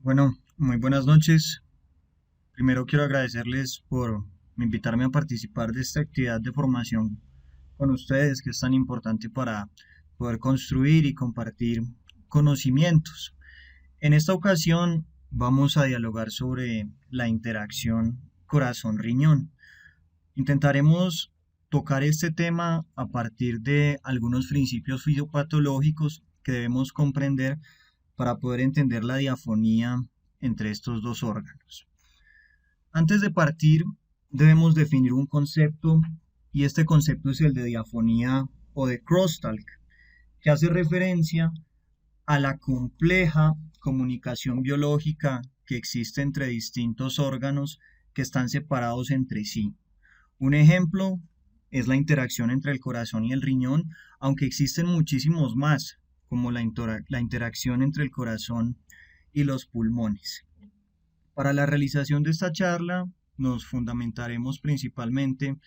Bueno, muy buenas noches. Primero quiero agradecerles por invitarme a participar de esta actividad de formación con ustedes, que es tan importante para poder construir y compartir conocimientos. En esta ocasión vamos a dialogar sobre la interacción corazón-riñón. Intentaremos tocar este tema a partir de algunos principios fisiopatológicos que debemos comprender para poder entender la diafonía entre estos dos órganos. Antes de partir, debemos definir un concepto y este concepto es el de diafonía o de crosstalk, que hace referencia a la compleja comunicación biológica que existe entre distintos órganos que están separados entre sí. Un ejemplo es la interacción entre el corazón y el riñón, aunque existen muchísimos más, como la interacción entre el corazón y los pulmones. Para la realización de esta charla nos fundamentaremos principalmente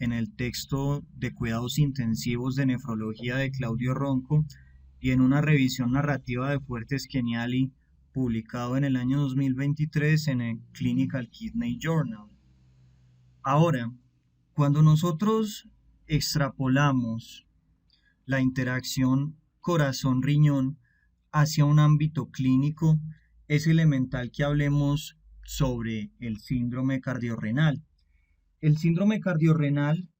en el texto de Cuidados Intensivos de Nefrología de Claudio Ronco y en una revisión narrativa de Fuertes Geniali publicado en el año 2023 en el Clinical Kidney Journal. Ahora, cuando nosotros extrapolamos la interacción corazón-riñón hacia un ámbito clínico, es elemental que hablemos sobre el síndrome cardiorrenal. El síndrome cardiorrenal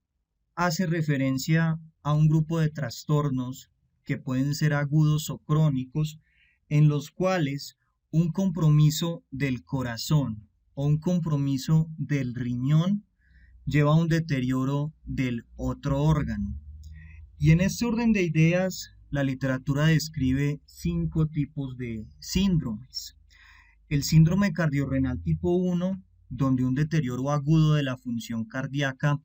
hace referencia a un grupo de trastornos que pueden ser agudos o crónicos, en los cuales un compromiso del corazón o un compromiso del riñón lleva a un deterioro del otro órgano. Y en este orden de ideas, la literatura describe 5 tipos de síndromes. El síndrome cardiorrenal tipo 1, donde un deterioro agudo de la función cardíaca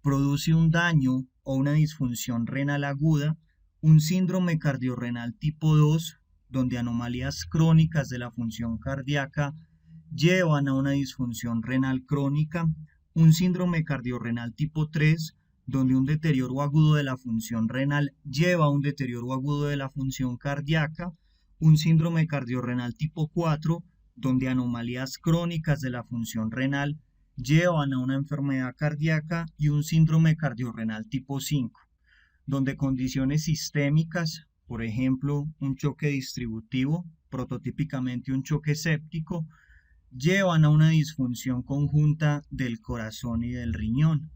produce un daño o una disfunción renal aguda. Un síndrome cardiorrenal tipo 2, donde anomalías crónicas de la función cardíaca llevan a una disfunción renal crónica. Un síndrome cardiorrenal tipo 3, donde un deterioro agudo de la función renal lleva a un deterioro agudo de la función cardíaca. Un síndrome cardiorrenal tipo 4, donde anomalías crónicas de la función renal llevan a una enfermedad cardíaca. Y un síndrome cardiorrenal tipo 5, donde condiciones sistémicas, por ejemplo, un choque distributivo, prototípicamente un choque séptico, llevan a una disfunción conjunta del corazón y del riñón.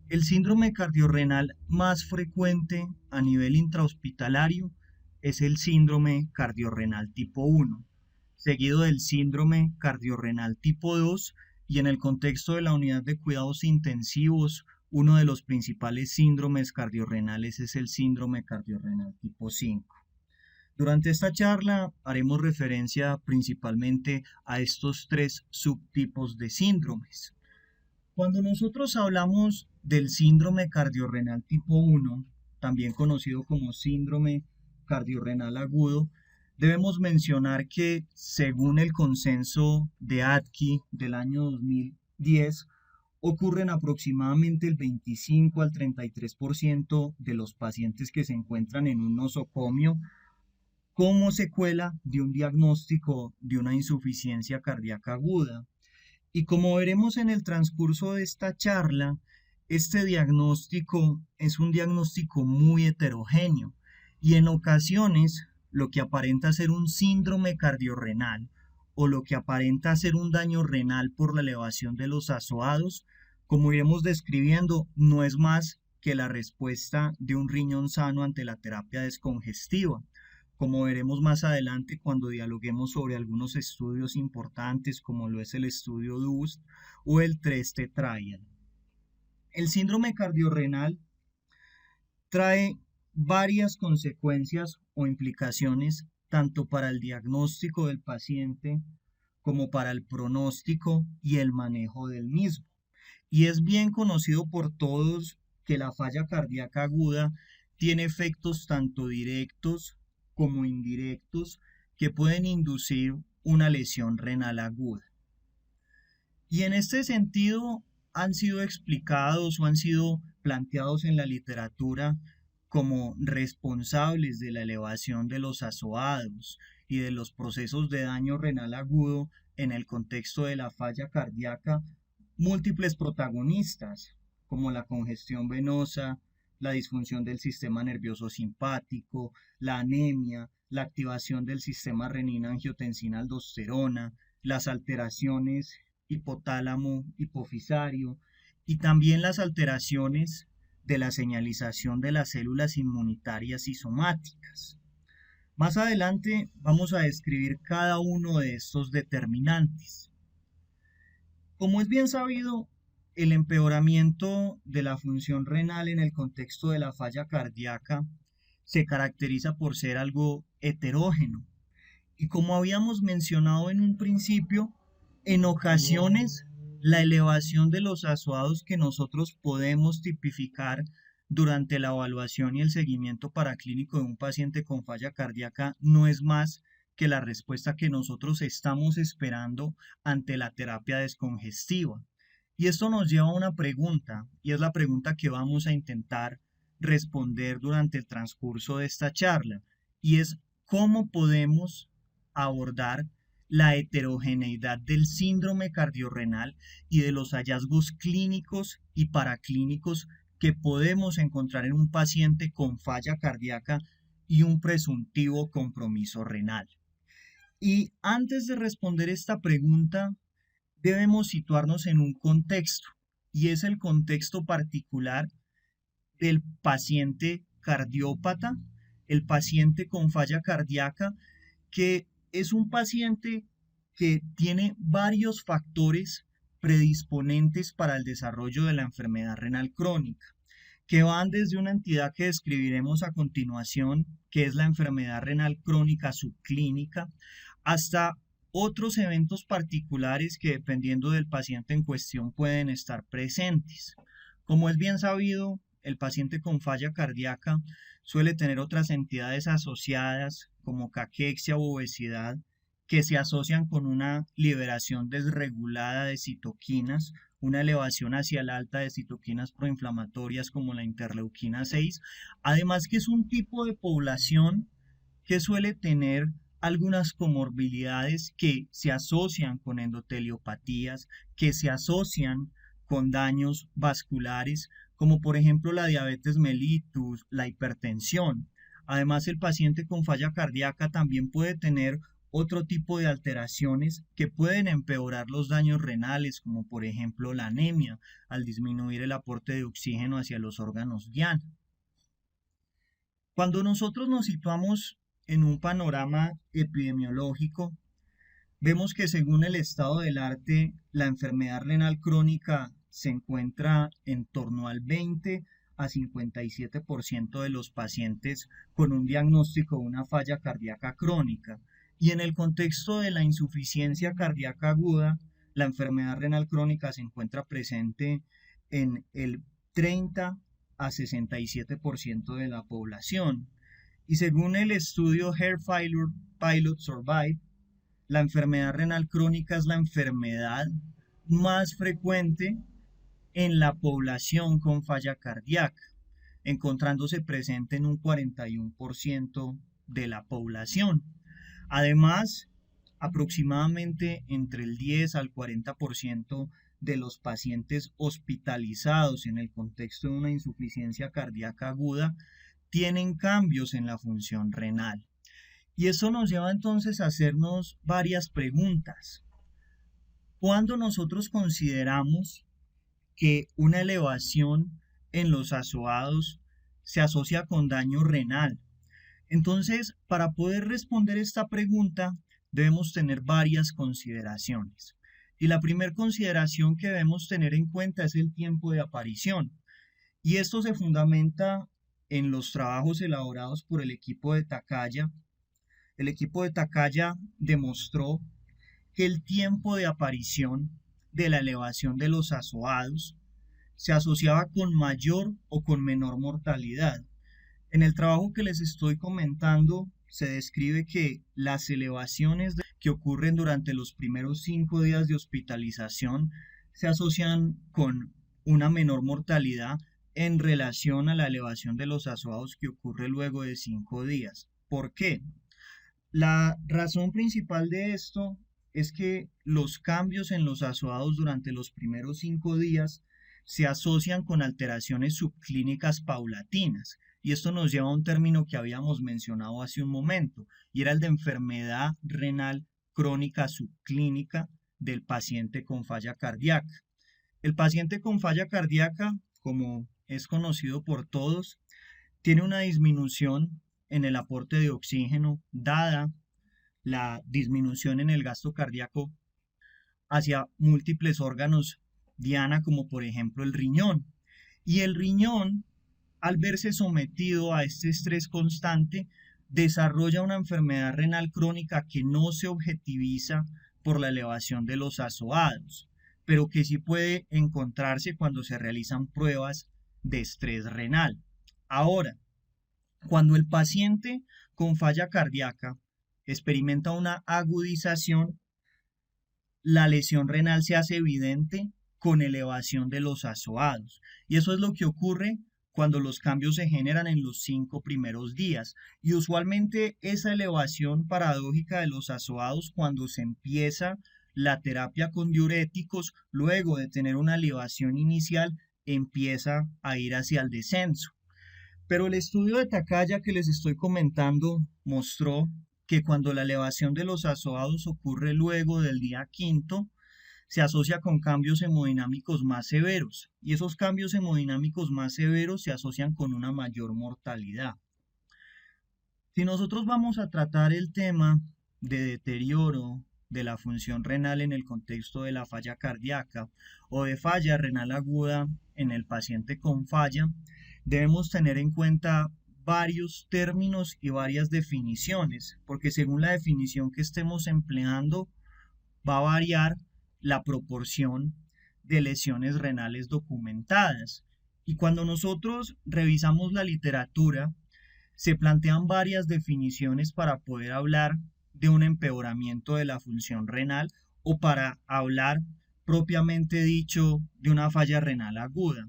El síndrome cardiorrenal más frecuente a nivel intrahospitalario es el síndrome cardiorrenal tipo 1, seguido del síndrome cardiorrenal tipo 2, y en el contexto de la unidad de cuidados intensivos, uno de los principales síndromes cardiorrenales es el síndrome cardiorrenal tipo 5. Durante esta charla haremos referencia principalmente a estos 3 subtipos de síndromes. Cuando nosotros hablamos del síndrome cardiorrenal tipo 1, también conocido como síndrome cardiorrenal agudo, debemos mencionar que según el consenso de ATKI del año 2010, ocurren aproximadamente el 25 al 33% de los pacientes que se encuentran en un nosocomio como secuela de un diagnóstico de una insuficiencia cardíaca aguda. Y como veremos en el transcurso de esta charla, este diagnóstico es un diagnóstico muy heterogéneo y en ocasiones lo que aparenta ser un síndrome cardiorrenal o lo que aparenta ser un daño renal por la elevación de los azoados, como iremos describiendo, no es más que la respuesta de un riñón sano ante la terapia descongestiva, como veremos más adelante cuando dialoguemos sobre algunos estudios importantes como lo es el estudio DUST o el 3T Trial. El síndrome cardiorrenal trae varias consecuencias o implicaciones tanto para el diagnóstico del paciente como para el pronóstico y el manejo del mismo. Y es bien conocido por todos que la falla cardíaca aguda tiene efectos tanto directos como indirectos que pueden inducir una lesión renal aguda. Y en este sentido han sido explicados o han sido planteados en la literatura como responsables de la elevación de los azoados y de los procesos de daño renal agudo en el contexto de la falla cardíaca múltiples protagonistas, como la congestión venosa, la disfunción del sistema nervioso simpático, la anemia, la activación del sistema renina-angiotensina-aldosterona, las alteraciones hipotálamo hipofisario y también las alteraciones de la señalización de las células inmunitarias y somáticas. Más adelante vamos a describir cada uno de estos determinantes. Como es bien sabido, el empeoramiento de la función renal en el contexto de la falla cardíaca se caracteriza por ser algo heterógeno. Y como habíamos mencionado en un principio, en ocasiones la elevación de los azoados que nosotros podemos tipificar durante la evaluación y el seguimiento paraclínico de un paciente con falla cardíaca no es más que la respuesta que nosotros estamos esperando ante la terapia descongestiva. Y esto nos lleva a una pregunta, y es la pregunta que vamos a intentar responder durante el transcurso de esta charla, y es ¿cómo podemos abordar la heterogeneidad del síndrome cardiorrenal y de los hallazgos clínicos y paraclínicos que podemos encontrar en un paciente con falla cardíaca y un presuntivo compromiso renal? Y antes de responder esta pregunta, debemos situarnos en un contexto, y es el contexto particular del paciente cardiópata, el paciente con falla cardíaca, que es un paciente que tiene varios factores predisponentes para el desarrollo de la enfermedad renal crónica, que van desde una entidad que describiremos a continuación, que es la enfermedad renal crónica subclínica, hasta otros eventos particulares que dependiendo del paciente en cuestión pueden estar presentes. Como es bien sabido, el paciente con falla cardíaca suele tener otras entidades asociadas como caquexia u obesidad que se asocian con una liberación desregulada de citoquinas, una elevación hacia el alta de citoquinas proinflamatorias como la interleuquina 6, además que es un tipo de población que suele tener algunas comorbilidades que se asocian con endotheliopatías, que se asocian con daños vasculares, como por ejemplo la diabetes mellitus, la hipertensión. Además, el paciente con falla cardíaca también puede tener otro tipo de alteraciones que pueden empeorar los daños renales, como por ejemplo la anemia, al disminuir el aporte de oxígeno hacia los órganos diana. Cuando nosotros nos situamos en un panorama epidemiológico, vemos que según el estado del arte, la enfermedad renal crónica se encuentra en torno al 20 a 57% de los pacientes con un diagnóstico de una falla cardíaca crónica. Y en el contexto de la insuficiencia cardíaca aguda, la enfermedad renal crónica se encuentra presente en el 30 a 67% de la población. Y según el estudio Heart Pilot Survive, la enfermedad renal crónica es la enfermedad más frecuente en la población con falla cardíaca, encontrándose presente en un 41% de la población. Además, aproximadamente entre el 10 al 40% de los pacientes hospitalizados en el contexto de una insuficiencia cardíaca aguda tienen cambios en la función renal. Y eso nos lleva entonces a hacernos varias preguntas. ¿Cuándo nosotros consideramos que una elevación en los azoados se asocia con daño renal? Entonces, para poder responder esta pregunta, debemos tener varias consideraciones. Y la primera consideración que debemos tener en cuenta es el tiempo de aparición. Y esto se fundamenta en los trabajos elaborados por el equipo de Takaya. El equipo de Takaya demostró que el tiempo de aparición de la elevación de los azoados se asociaba con mayor o con menor mortalidad. En el trabajo que les estoy comentando, se describe que las elevaciones que ocurren durante los primeros 5 días de hospitalización se asocian con una menor mortalidad en relación a la elevación de los azoados que ocurre luego de 5 días. ¿Por qué? La razón principal de esto es que los cambios en los azoados durante los primeros 5 días se asocian con alteraciones subclínicas paulatinas. Y esto nos lleva a un término que habíamos mencionado hace un momento, y era el de enfermedad renal crónica subclínica del paciente con falla cardíaca. El paciente con falla cardíaca, como es conocido por todos, tiene una disminución en el aporte de oxígeno dada la disminución en el gasto cardíaco hacia múltiples órganos diana, como por ejemplo el riñón. Y el riñón, al verse sometido a este estrés constante, desarrolla una enfermedad renal crónica que no se objetiviza por la elevación de los azoados, pero que sí puede encontrarse cuando se realizan pruebas de estrés renal. Ahora, cuando el paciente con falla cardíaca experimenta una agudización, la lesión renal se hace evidente con elevación de los azoados. Y eso es lo que ocurre cuando los cambios se generan en los 5 primeros días. Y usualmente esa elevación paradójica de los azoados, cuando se empieza la terapia con diuréticos, luego de tener una elevación inicial, empieza a ir hacia el descenso. Pero el estudio de Takaya que les estoy comentando mostró que cuando la elevación de los azoados ocurre luego del día quinto, se asocia con cambios hemodinámicos más severos, y esos cambios hemodinámicos más severos se asocian con una mayor mortalidad. Si nosotros vamos a tratar el tema de deterioro de la función renal en el contexto de la falla cardíaca o de falla renal aguda en el paciente con falla, debemos tener en cuenta varios términos y varias definiciones, porque según la definición que estemos empleando, va a variar la proporción de lesiones renales documentadas. Y cuando nosotros revisamos la literatura, se plantean varias definiciones para poder hablar de un empeoramiento de la función renal o para hablar propiamente dicho de una falla renal aguda.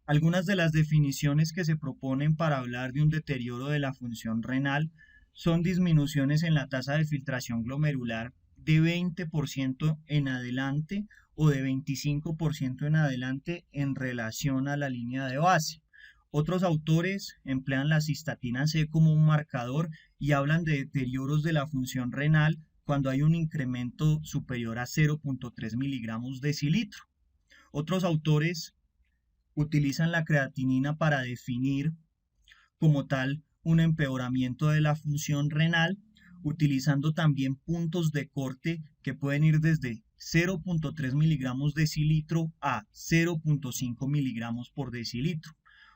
Algunas de las definiciones que se proponen para hablar de un deterioro de la función renal son disminuciones en la tasa de filtración glomerular de 20% en adelante o de 25% en adelante en relación a la línea de base. Otros autores emplean la cistatina C como un marcador y hablan de deterioros de la función renal cuando hay un incremento superior a 0.3 miligramos decilitro. Otros autores utilizan la creatinina para definir como tal un empeoramiento de la función renal, utilizando también puntos de corte que pueden ir desde 0.3 miligramos decilitro a 0.5 miligramos por decilitro,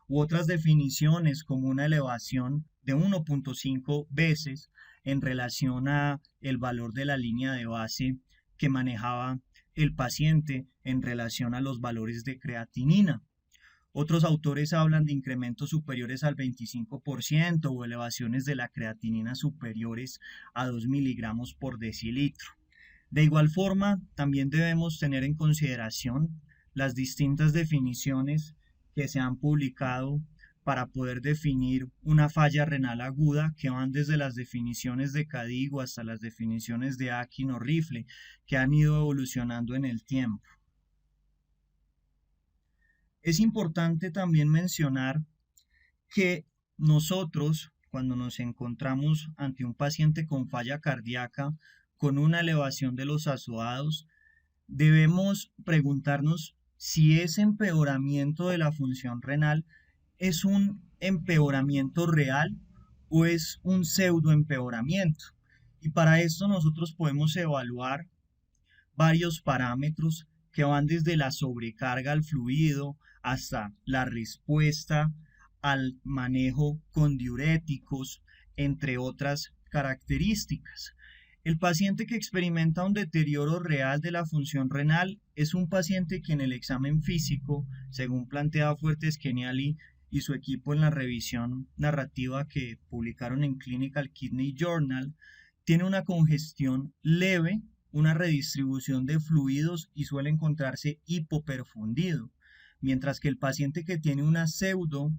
u otras definiciones como una elevación de 1.5 veces en relación a el valor de la línea de base que manejaba el paciente en relación a los valores de creatinina. Otros autores hablan de incrementos superiores al 25% o elevaciones de la creatinina superiores a 2 miligramos por decilitro. De igual forma, también debemos tener en consideración las distintas definiciones que se han publicado para poder definir una falla renal aguda, que van desde las definiciones de Cadigo hasta las definiciones de Akin o Rifle, que han ido evolucionando en el tiempo. Es importante también mencionar que nosotros, cuando nos encontramos ante un paciente con falla cardíaca, con una elevación de los azoados, debemos preguntarnos si ese empeoramiento de la función renal es un empeoramiento real o es un pseudoempeoramiento. Y para esto nosotros podemos evaluar varios parámetros que van desde la sobrecarga al fluido hasta la respuesta al manejo con diuréticos, entre otras características. El paciente que experimenta un deterioro real de la función renal es un paciente que en el examen físico, según plantea Fuertes Keniali y su equipo en la revisión narrativa que publicaron en Clinical Kidney Journal, tiene una congestión leve, una redistribución de fluidos y suele encontrarse hipoperfundido, mientras que el paciente que tiene una pseudo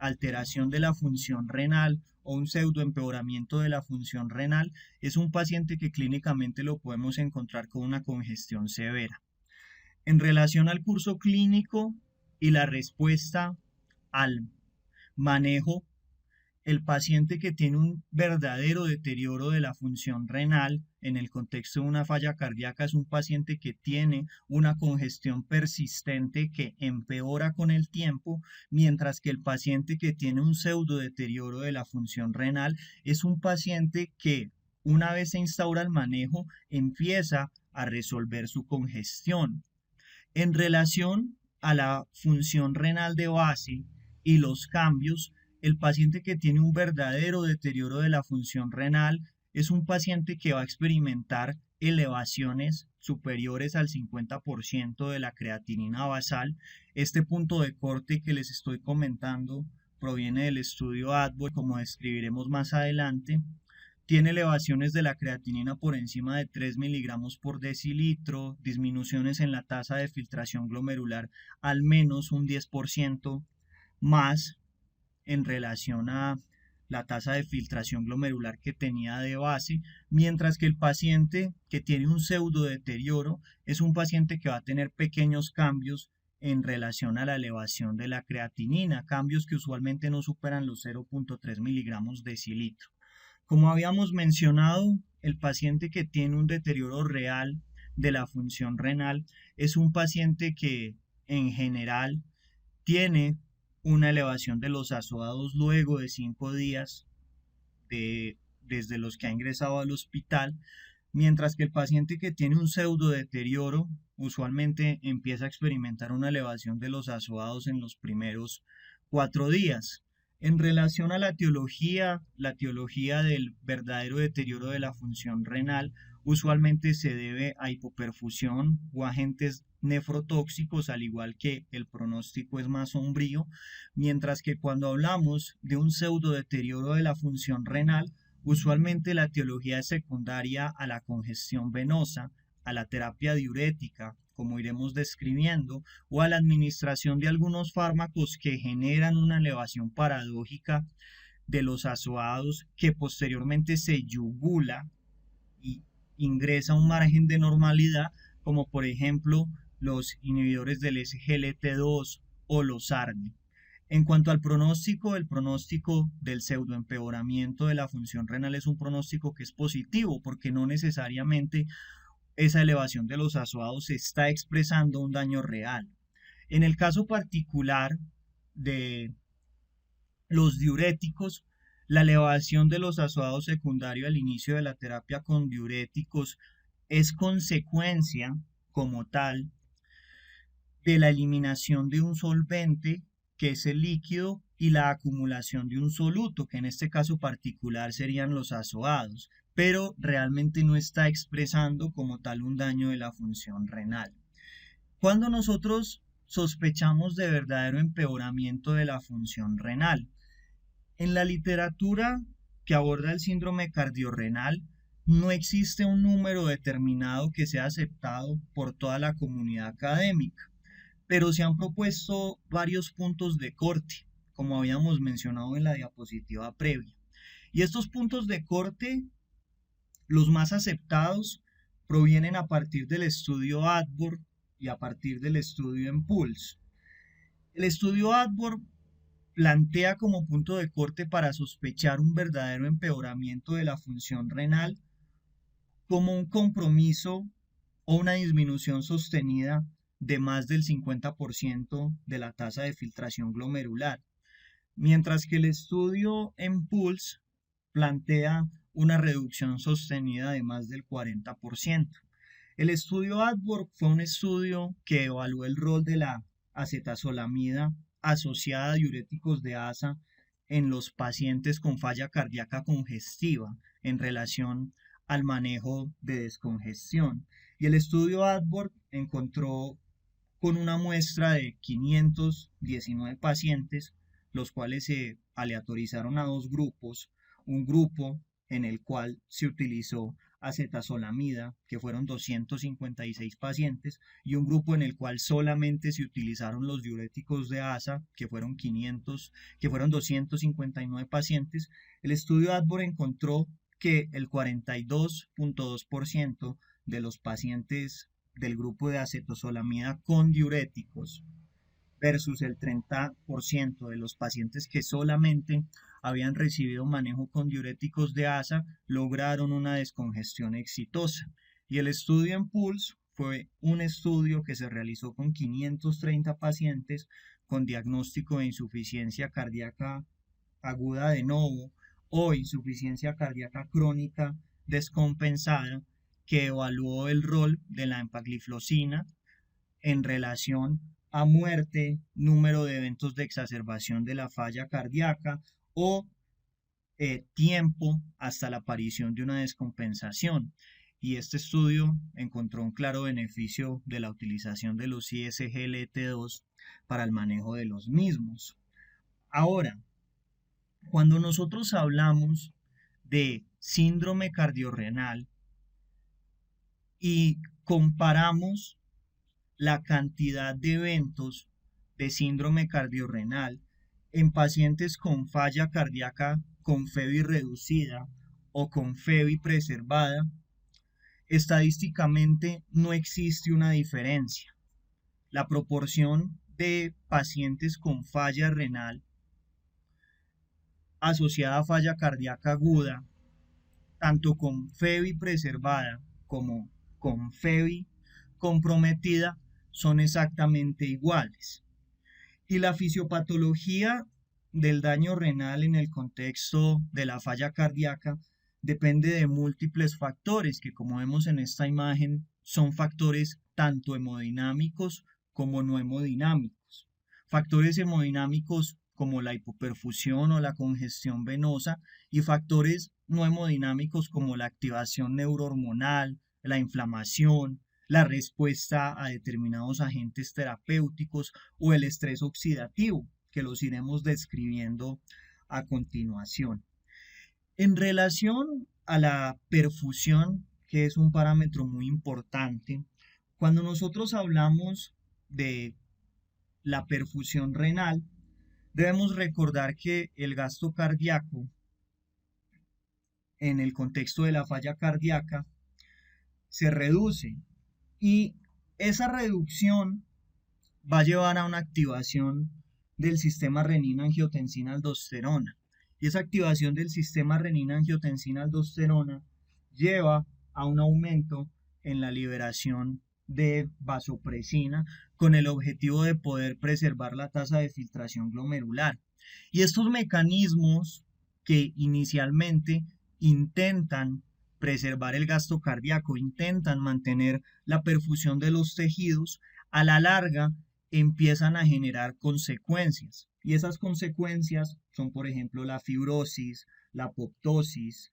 alteración de la función renal o un pseudoempeoramiento de la función renal, es un paciente que clínicamente lo podemos encontrar con una congestión severa. En relación al curso clínico y la respuesta al manejo, el paciente que tiene un verdadero deterioro de la función renal en el contexto de una falla cardíaca es un paciente que tiene una congestión persistente que empeora con el tiempo, mientras que el paciente que tiene un pseudo deterioro de la función renal es un paciente que una vez se instaura el manejo empieza a resolver su congestión. En relación a la función renal de base y los cambios, el paciente que tiene un verdadero deterioro de la función renal es un paciente que va a experimentar elevaciones superiores al 50% de la creatinina basal. Este punto de corte que les estoy comentando proviene del estudio ADVOR, como describiremos más adelante. Tiene elevaciones de la creatinina por encima de 3 miligramos por decilitro, disminuciones en la tasa de filtración glomerular al menos un 10% más en relación a la tasa de filtración glomerular que tenía de base, mientras que el paciente que tiene un pseudo deterioro es un paciente que va a tener pequeños cambios en relación a la elevación de la creatinina, cambios que usualmente no superan los 0.3 miligramos decilitro. Como habíamos mencionado, el paciente que tiene un deterioro real de la función renal es un paciente que en general tiene una elevación de los azoados luego de 5 días desde los que ha ingresado al hospital, mientras que el paciente que tiene un pseudo deterioro usualmente empieza a experimentar una elevación de los azoados en los primeros 4 días. En relación a la etiología del verdadero deterioro de la función renal usualmente se debe a hipoperfusión o agentes nefrotóxicos, al igual que el pronóstico es más sombrío, mientras que cuando hablamos de un pseudo deterioro de la función renal, usualmente la etiología es secundaria a la congestión venosa, a la terapia diurética, como iremos describiendo, o a la administración de algunos fármacos que generan una elevación paradójica de los azoados que posteriormente se yugula y ingresa a un margen de normalidad, como por ejemplo los inhibidores del SGLT2 o los ARNI. En cuanto al pronóstico, el pronóstico del pseudoempeoramiento de la función renal es un pronóstico que es positivo porque no necesariamente esa elevación de los azoados está expresando un daño real. En el caso particular de los diuréticos, la elevación de los azoados secundario al inicio de la terapia con diuréticos es consecuencia como tal de la eliminación de un solvente que es el líquido y la acumulación de un soluto, que en este caso particular serían los azoados, pero realmente no está expresando como tal un daño de la función renal. Cuando nosotros sospechamos de verdadero empeoramiento de la función renal, en la literatura que aborda el síndrome cardiorrenal, no existe un número determinado que sea aceptado por toda la comunidad académica, pero se han propuesto varios puntos de corte, como habíamos mencionado en la diapositiva previa. Y estos puntos de corte, los más aceptados, provienen a partir del estudio ADVOR y a partir del estudio EMPULSE. El estudio ADVOR plantea como punto de corte para sospechar un verdadero empeoramiento de la función renal como un compromiso o una disminución sostenida de más del 50% de la tasa de filtración glomerular, mientras que el estudio EMPULSE plantea una reducción sostenida de más del 40%. El estudio ADVOR fue un estudio que evaluó el rol de la acetazolamida asociada a diuréticos de ASA en los pacientes con falla cardíaca congestiva en relación al manejo de descongestión. Y el estudio ADVOR encontró con una muestra de 519 pacientes, los cuales se aleatorizaron a dos grupos, un grupo en el cual se utilizó acetazolamida, que fueron 256 pacientes, y un grupo en el cual solamente se utilizaron los diuréticos de ASA, que fueron 259 pacientes, el estudio Adbor encontró que el 42.2% de los pacientes del grupo de acetazolamida con diuréticos versus el 30% de los pacientes que solamente habían recibido manejo con diuréticos de ASA lograron una descongestión exitosa. Y el estudio en PULSE fue un estudio que se realizó con 530 pacientes con diagnóstico de insuficiencia cardíaca aguda de novo o insuficiencia cardíaca crónica descompensada, que evaluó el rol de la empagliflozina en relación a muerte, número de eventos de exacerbación de la falla cardíaca o tiempo hasta la aparición de una descompensación. Y este estudio encontró un claro beneficio de la utilización de los ISGLT2 para el manejo de los mismos. Ahora, cuando nosotros hablamos de síndrome cardiorrenal y comparamos la cantidad de eventos de síndrome cardiorrenal en pacientes con falla cardíaca con FEBI reducida o con FEBI preservada, estadísticamente no existe una diferencia. La proporción de pacientes con falla renal asociada a falla cardíaca aguda, tanto con FEBI preservada como con FEBI comprometida, son exactamente iguales. Y la fisiopatología del daño renal en el contexto de la falla cardíaca depende de múltiples factores que, como vemos en esta imagen, son factores tanto hemodinámicos como no hemodinámicos. Factores hemodinámicos como la hipoperfusión o la congestión venosa y factores no hemodinámicos como la activación neurohormonal, la inflamación, la respuesta a determinados agentes terapéuticos o el estrés oxidativo, que los iremos describiendo a continuación. En relación a la perfusión, que es un parámetro muy importante, cuando nosotros hablamos de la perfusión renal, debemos recordar que el gasto cardíaco en el contexto de la falla cardíaca se reduce y esa reducción va a llevar a una activación del sistema renina-angiotensina-aldosterona. Y esa activación del sistema renina-angiotensina-aldosterona lleva a un aumento en la liberación de vasopresina con el objetivo de poder preservar la tasa de filtración glomerular. Y estos mecanismos que inicialmente intentan preservar el gasto cardíaco, intentan mantener la perfusión de los tejidos, a la larga empiezan a generar consecuencias. Y esas consecuencias son, por ejemplo, la fibrosis, la apoptosis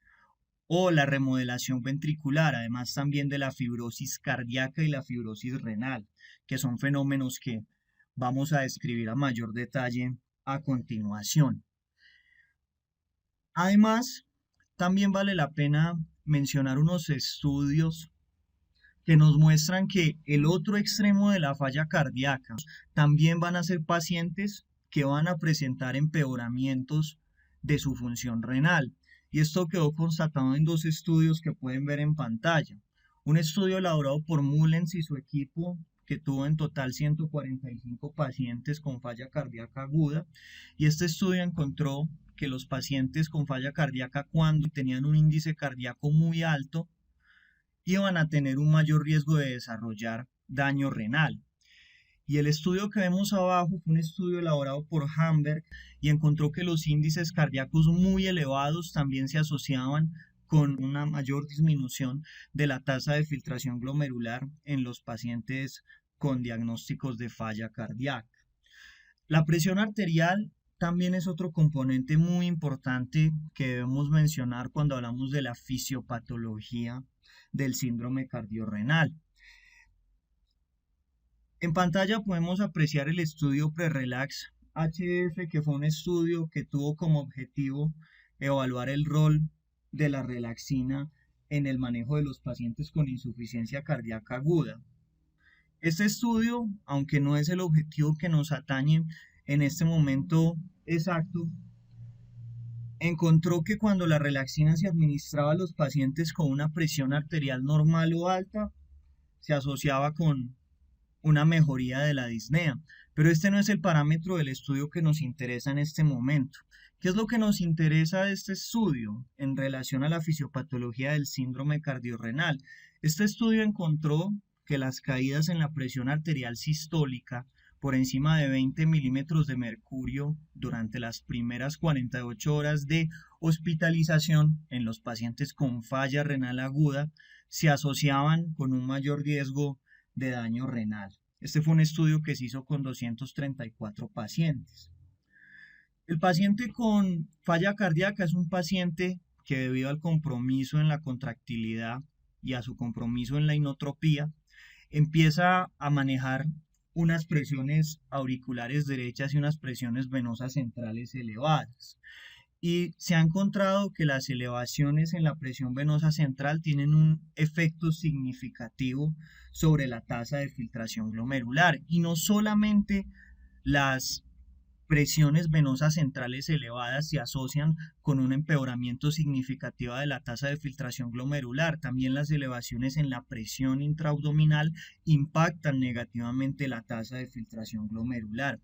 o la remodelación ventricular, además también de la fibrosis cardíaca y la fibrosis renal, que son fenómenos que vamos a describir a mayor detalle a continuación. Además, también vale la pena mencionar unos estudios que nos muestran que el otro extremo de la falla cardíaca también van a ser pacientes que van a presentar empeoramientos de su función renal. Y esto quedó constatado en dos estudios que pueden ver en pantalla. Un estudio elaborado por Mullens y su equipo, que tuvo en total 145 pacientes con falla cardíaca aguda, y este estudio encontró que los pacientes con falla cardíaca, cuando tenían un índice cardíaco muy alto, iban a tener un mayor riesgo de desarrollar daño renal. Y el estudio que vemos abajo fue un estudio elaborado por Hamburg y encontró que los índices cardíacos muy elevados también se asociaban con una mayor disminución de la tasa de filtración glomerular en los pacientes con diagnósticos de falla cardíaca. La presión arterial también es otro componente muy importante que debemos mencionar cuando hablamos de la fisiopatología del síndrome cardiorrenal. En pantalla podemos apreciar el estudio PRERELAX HF, que fue un estudio que tuvo como objetivo evaluar el rol de la relaxina en el manejo de los pacientes con insuficiencia cardíaca aguda. Este estudio, aunque no es el objetivo que nos atañe en este momento exacto, encontró que cuando la relaxina se administraba a los pacientes con una presión arterial normal o alta, se asociaba con una mejoría de la disnea. Pero este no es el parámetro del estudio que nos interesa en este momento. ¿Qué es lo que nos interesa de este estudio en relación a la fisiopatología del síndrome cardiorrenal? Este estudio encontró que las caídas en la presión arterial sistólica por encima de 20 milímetros de mercurio durante las primeras 48 horas de hospitalización en los pacientes con falla renal aguda se asociaban con un mayor riesgo de daño renal. Este fue un estudio que se hizo con 234 pacientes. El paciente con falla cardíaca es un paciente que debido al compromiso en la contractilidad y a su compromiso en la inotropía, empieza a manejar unas presiones auriculares derechas y unas presiones venosas centrales elevadas. Y se ha encontrado que las elevaciones en la presión venosa central tienen un efecto significativo sobre la tasa de filtración glomerular. Y no solamente las presiones venosas centrales elevadas se asocian con un empeoramiento significativo de la tasa de filtración glomerular. También las elevaciones en la presión intraabdominal impactan negativamente la tasa de filtración glomerular.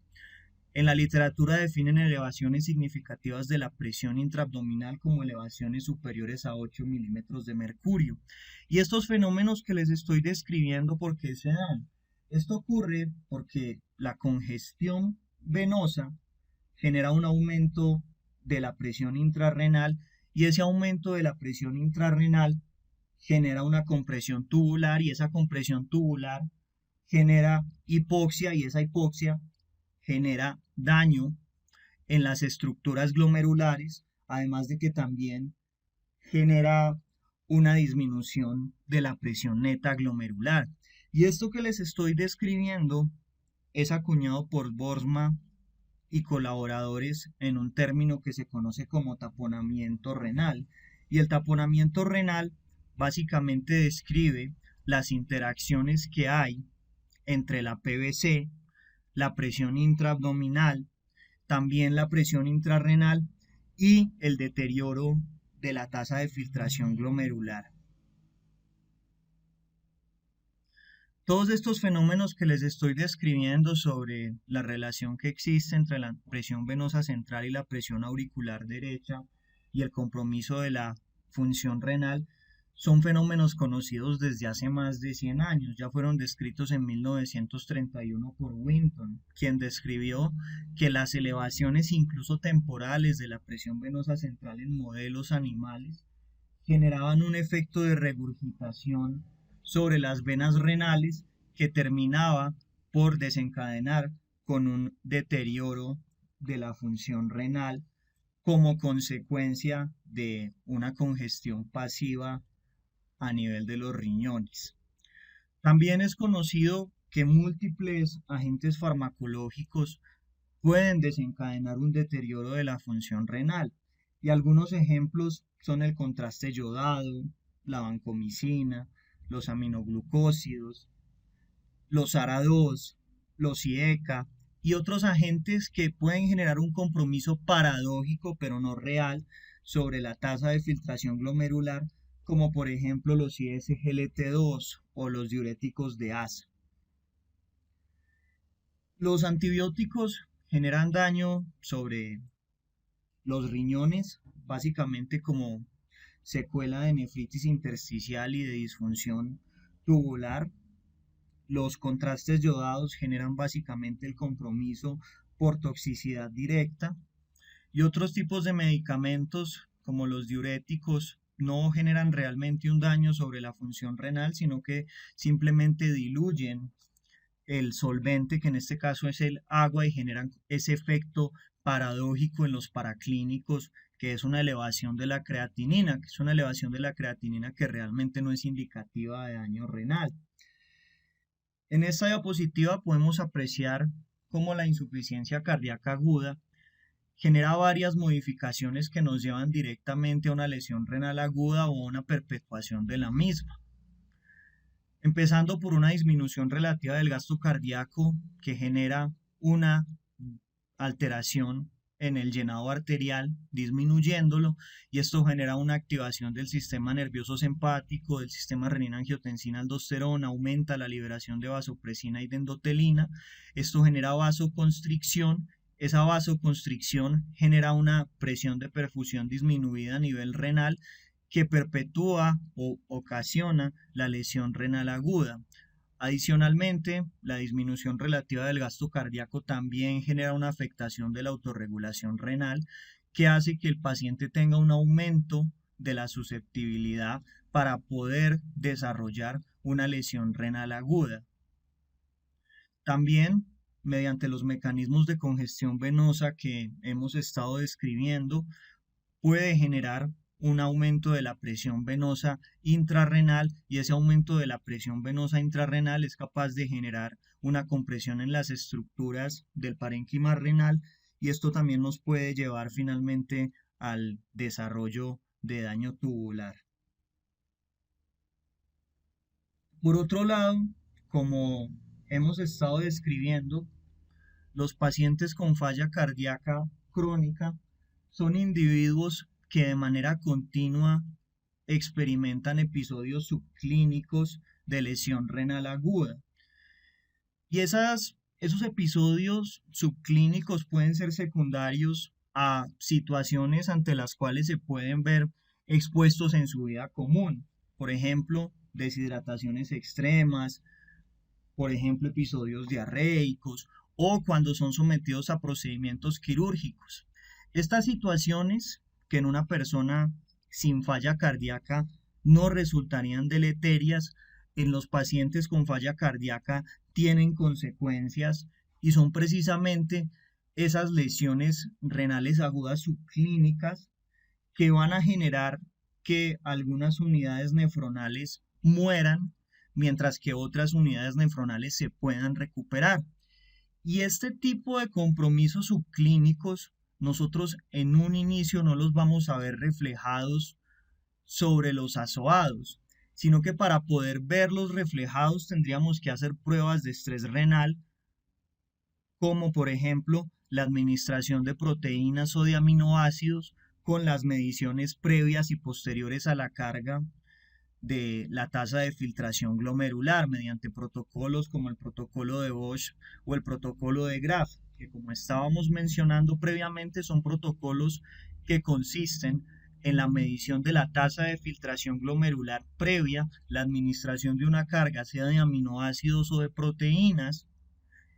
En la literatura definen elevaciones significativas de la presión intraabdominal como elevaciones superiores a 8 milímetros de mercurio. Y estos fenómenos que les estoy describiendo, ¿por qué se dan? Esto ocurre porque la congestión venosa genera un aumento de la presión intrarrenal y ese aumento de la presión intrarrenal genera una compresión tubular y esa compresión tubular genera hipoxia y esa hipoxia genera daño en las estructuras glomerulares, además de que también genera una disminución de la presión neta glomerular. Y esto que les estoy describiendo es acuñado por Boersma y colaboradores en un término que se conoce como taponamiento renal. Y el taponamiento renal básicamente describe las interacciones que hay entre la PVC, la presión intraabdominal, también la presión intrarrenal y el deterioro de la tasa de filtración glomerular. Todos estos fenómenos que les estoy describiendo sobre la relación que existe entre la presión venosa central y la presión auricular derecha y el compromiso de la función renal son fenómenos conocidos desde hace más de 100 años. Ya fueron descritos en 1931 por Winton, quien describió que las elevaciones incluso temporales de la presión venosa central en modelos animales generaban un efecto de regurgitación sobre las venas renales que terminaba por desencadenar con un deterioro de la función renal como consecuencia de una congestión pasiva a nivel de los riñones. También es conocido que múltiples agentes farmacológicos pueden desencadenar un deterioro de la función renal y algunos ejemplos son el contraste yodado, la vancomicina, los aminoglucósidos, los ARA2, los IECA y otros agentes que pueden generar un compromiso paradójico pero no real sobre la tasa de filtración glomerular, como por ejemplo los ISGLT2 o los diuréticos de ASA. Los antibióticos generan daño sobre los riñones, básicamente como secuela de nefritis intersticial y de disfunción tubular. Los contrastes yodados generan básicamente el compromiso por toxicidad directa y otros tipos de medicamentos como los diuréticos no generan realmente un daño sobre la función renal, sino que simplemente diluyen el solvente, que en este caso es el agua, y generan ese efecto paradójico en los paraclínicos, que es una elevación de la creatinina, que es una elevación de la creatinina que realmente no es indicativa de daño renal. En esta diapositiva podemos apreciar cómo la insuficiencia cardíaca aguda genera varias modificaciones que nos llevan directamente a una lesión renal aguda o a una perpetuación de la misma. Empezando por una disminución relativa del gasto cardíaco que genera una alteración en el llenado arterial, disminuyéndolo, y esto genera una activación del sistema nervioso simpático, del sistema renina-angiotensina-aldosterona, aumenta la liberación de vasopresina y de endotelina. Esto genera vasoconstricción. Esa vasoconstricción genera una presión de perfusión disminuida a nivel renal que perpetúa o ocasiona la lesión renal aguda. Adicionalmente, la disminución relativa del gasto cardíaco también genera una afectación de la autorregulación renal que hace que el paciente tenga un aumento de la susceptibilidad para poder desarrollar una lesión renal aguda. También, mediante los mecanismos de congestión venosa que hemos estado describiendo, puede generar un aumento de la presión venosa intrarrenal, y ese aumento de la presión venosa intrarrenal es capaz de generar una compresión en las estructuras del parénquima renal, y esto también nos puede llevar finalmente al desarrollo de daño tubular. Por otro lado, como hemos estado describiendo, los pacientes con falla cardíaca crónica son individuos que de manera continua experimentan episodios subclínicos de lesión renal aguda. Y esos episodios subclínicos pueden ser secundarios a situaciones ante las cuales se pueden ver expuestos en su vida común. Por ejemplo, deshidrataciones extremas, por ejemplo, episodios diarreicos o cuando son sometidos a procedimientos quirúrgicos. Estas situaciones que en una persona sin falla cardíaca no resultarían deleterias, en los pacientes con falla cardíaca tienen consecuencias y son precisamente esas lesiones renales agudas subclínicas que van a generar que algunas unidades nefronales mueran, mientras que otras unidades nefronales se puedan recuperar. Y este tipo de compromisos subclínicos nosotros en un inicio no los vamos a ver reflejados sobre los azoados, sino que para poder verlos reflejados tendríamos que hacer pruebas de estrés renal, como por ejemplo la administración de proteínas o de aminoácidos con las mediciones previas y posteriores a la carga de la tasa de filtración glomerular mediante protocolos como el protocolo de Bosch o el protocolo de Graf, que como estábamos mencionando previamente son protocolos que consisten en la medición de la tasa de filtración glomerular previa, la administración de una carga sea de aminoácidos o de proteínas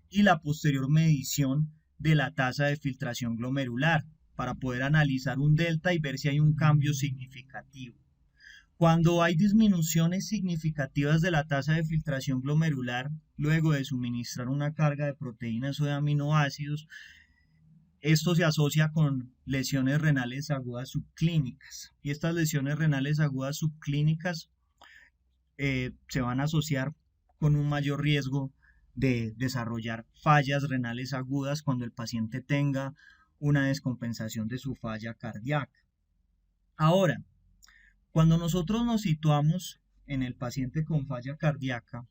y la posterior medición de la tasa de filtración glomerular para poder analizar un delta y ver si hay un cambio significativo. Cuando hay disminuciones significativas de la tasa de filtración glomerular luego de suministrar una carga de proteínas o de aminoácidos, esto se asocia con lesiones renales agudas subclínicas. Y estas lesiones renales agudas subclínicas se van a asociar con un mayor riesgo de desarrollar fallas renales agudas cuando el paciente tenga una descompensación de su falla cardíaca. Ahora, cuando nosotros nos situamos en el paciente con falla cardíaca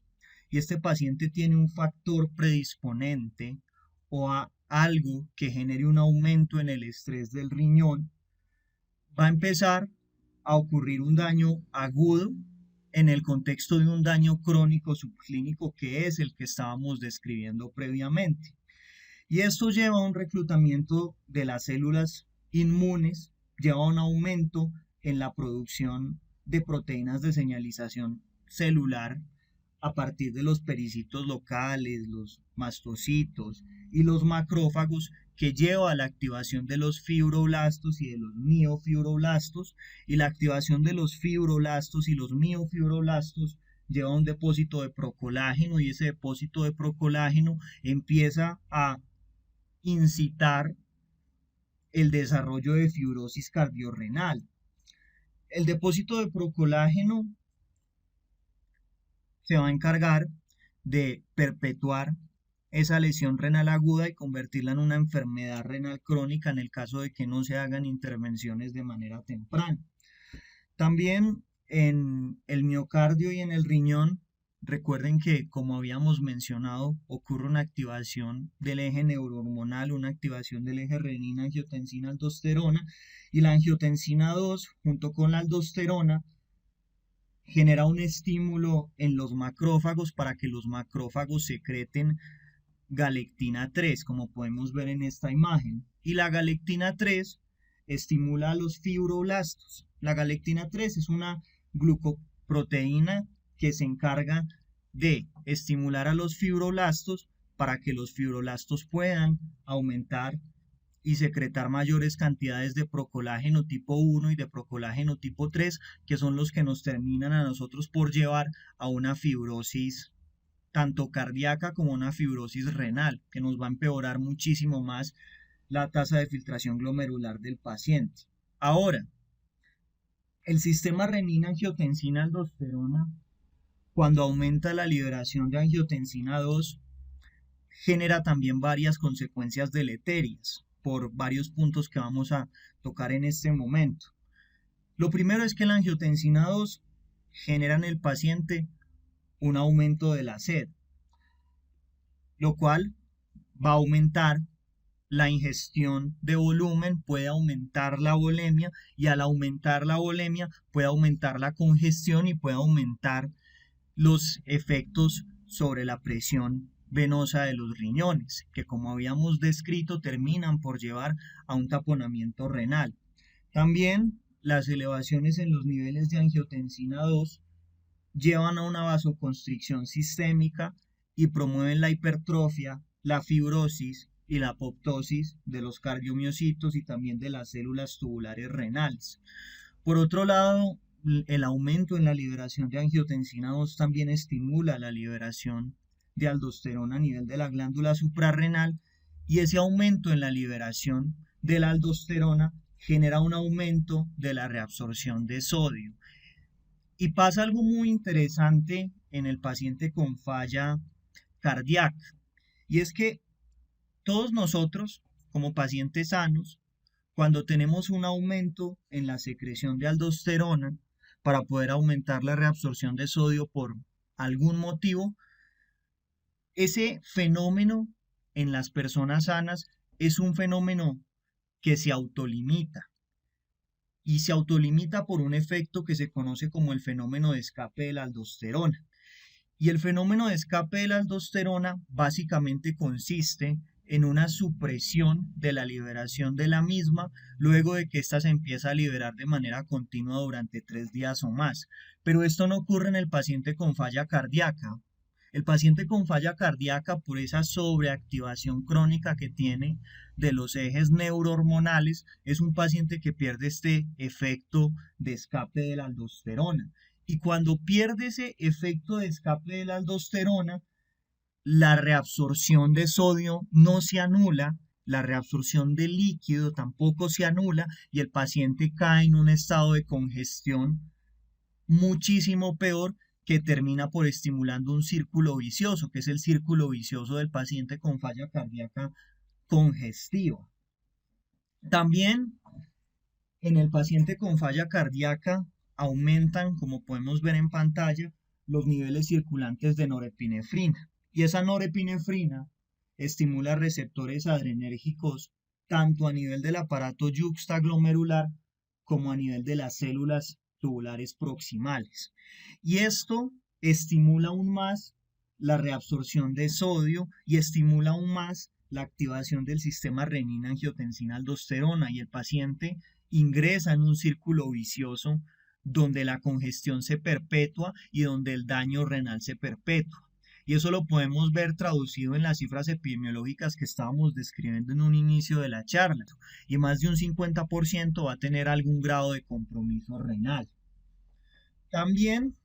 y este paciente tiene un factor predisponente o algo que genere un aumento en el estrés del riñón, va a empezar a ocurrir un daño agudo en el contexto de un daño crónico subclínico que es el que estábamos describiendo previamente. Y esto lleva a un reclutamiento de las células inmunes, lleva a un aumento en la producción de proteínas de señalización celular a partir de los pericitos locales, los mastocitos y los macrófagos, que lleva a la activación de los fibroblastos y de los miofibroblastos, y la activación de los fibroblastos y los miofibroblastos lleva a un depósito de procolágeno, y ese depósito de procolágeno empieza a incitar el desarrollo de fibrosis cardiorrenal. El depósito de procolágeno se va a encargar de perpetuar esa lesión renal aguda y convertirla en una enfermedad renal crónica en el caso de que no se hagan intervenciones de manera temprana. También en el miocardio y en el riñón, recuerden que, como habíamos mencionado, ocurre una activación del eje neurohormonal, una activación del eje renina, angiotensina, aldosterona, y la angiotensina 2, junto con la aldosterona, genera un estímulo en los macrófagos para que los macrófagos secreten galectina 3, como podemos ver en esta imagen. Y la galectina 3 estimula a los fibroblastos. La galectina 3 es una glucoproteína que se encarga de estimular a los fibroblastos para que los fibroblastos puedan aumentar y secretar mayores cantidades de procolágeno tipo 1 y de procolágeno tipo 3, que son los que nos terminan a nosotros por llevar a una fibrosis tanto cardíaca como una fibrosis renal, que nos va a empeorar muchísimo más la tasa de filtración glomerular del paciente. Ahora, el sistema renina-angiotensina-aldosterona, cuando aumenta la liberación de angiotensina 2, genera también varias consecuencias deleterias por varios puntos que vamos a tocar en este momento. Lo primero es que la angiotensina 2 genera en el paciente un aumento de la sed, lo cual va a aumentar la ingestión de volumen, puede aumentar la volemia, y al aumentar la volemia puede aumentar la congestión y puede aumentar los efectos sobre la presión venosa de los riñones, que, como habíamos descrito, terminan por llevar a un taponamiento renal. También las elevaciones en los niveles de angiotensina 2 llevan a una vasoconstricción sistémica y promueven la hipertrofia, la fibrosis y la apoptosis de los cardiomiocitos y también de las células tubulares renales. Por otro lado, el aumento en la liberación de angiotensina 2 también estimula la liberación de aldosterona a nivel de la glándula suprarrenal, y ese aumento en la liberación de la aldosterona genera un aumento de la reabsorción de sodio. Y pasa algo muy interesante en el paciente con falla cardíaca, y es que todos nosotros, como pacientes sanos, cuando tenemos un aumento en la secreción de aldosterona para poder aumentar la reabsorción de sodio por algún motivo, ese fenómeno en las personas sanas es un fenómeno que se autolimita, y se autolimita por un efecto que se conoce como el fenómeno de escape de la aldosterona. Y el fenómeno de escape de la aldosterona básicamente consiste en una supresión de la liberación de la misma luego de que ésta se empieza a liberar de manera continua durante 3 días o más. Pero esto no ocurre en el paciente con falla cardíaca. El paciente con falla cardíaca, por esa sobreactivación crónica que tiene de los ejes neurohormonales, es un paciente que pierde este efecto de escape de la aldosterona. Y cuando pierde ese efecto de escape de la aldosterona, la reabsorción de sodio no se anula, la reabsorción de líquido tampoco se anula, y el paciente cae en un estado de congestión muchísimo peor, que termina por estimulando un círculo vicioso, que es el círculo vicioso del paciente con falla cardíaca congestiva. También en el paciente con falla cardíaca aumentan, como podemos ver en pantalla, los niveles circulantes de norepinefrina. Y esa norepinefrina estimula receptores adrenérgicos tanto a nivel del aparato yuxtaglomerular como a nivel de las células tubulares proximales. Y esto estimula aún más la reabsorción de sodio y estimula aún más la activación del sistema renina-angiotensina-aldosterona, y el paciente ingresa en un círculo vicioso donde la congestión se perpetúa y donde el daño renal se perpetúa. Y eso lo podemos ver traducido en las cifras epidemiológicas que estábamos describiendo en un inicio de la charla. Y más de un 50% va a tener algún grado de compromiso renal. También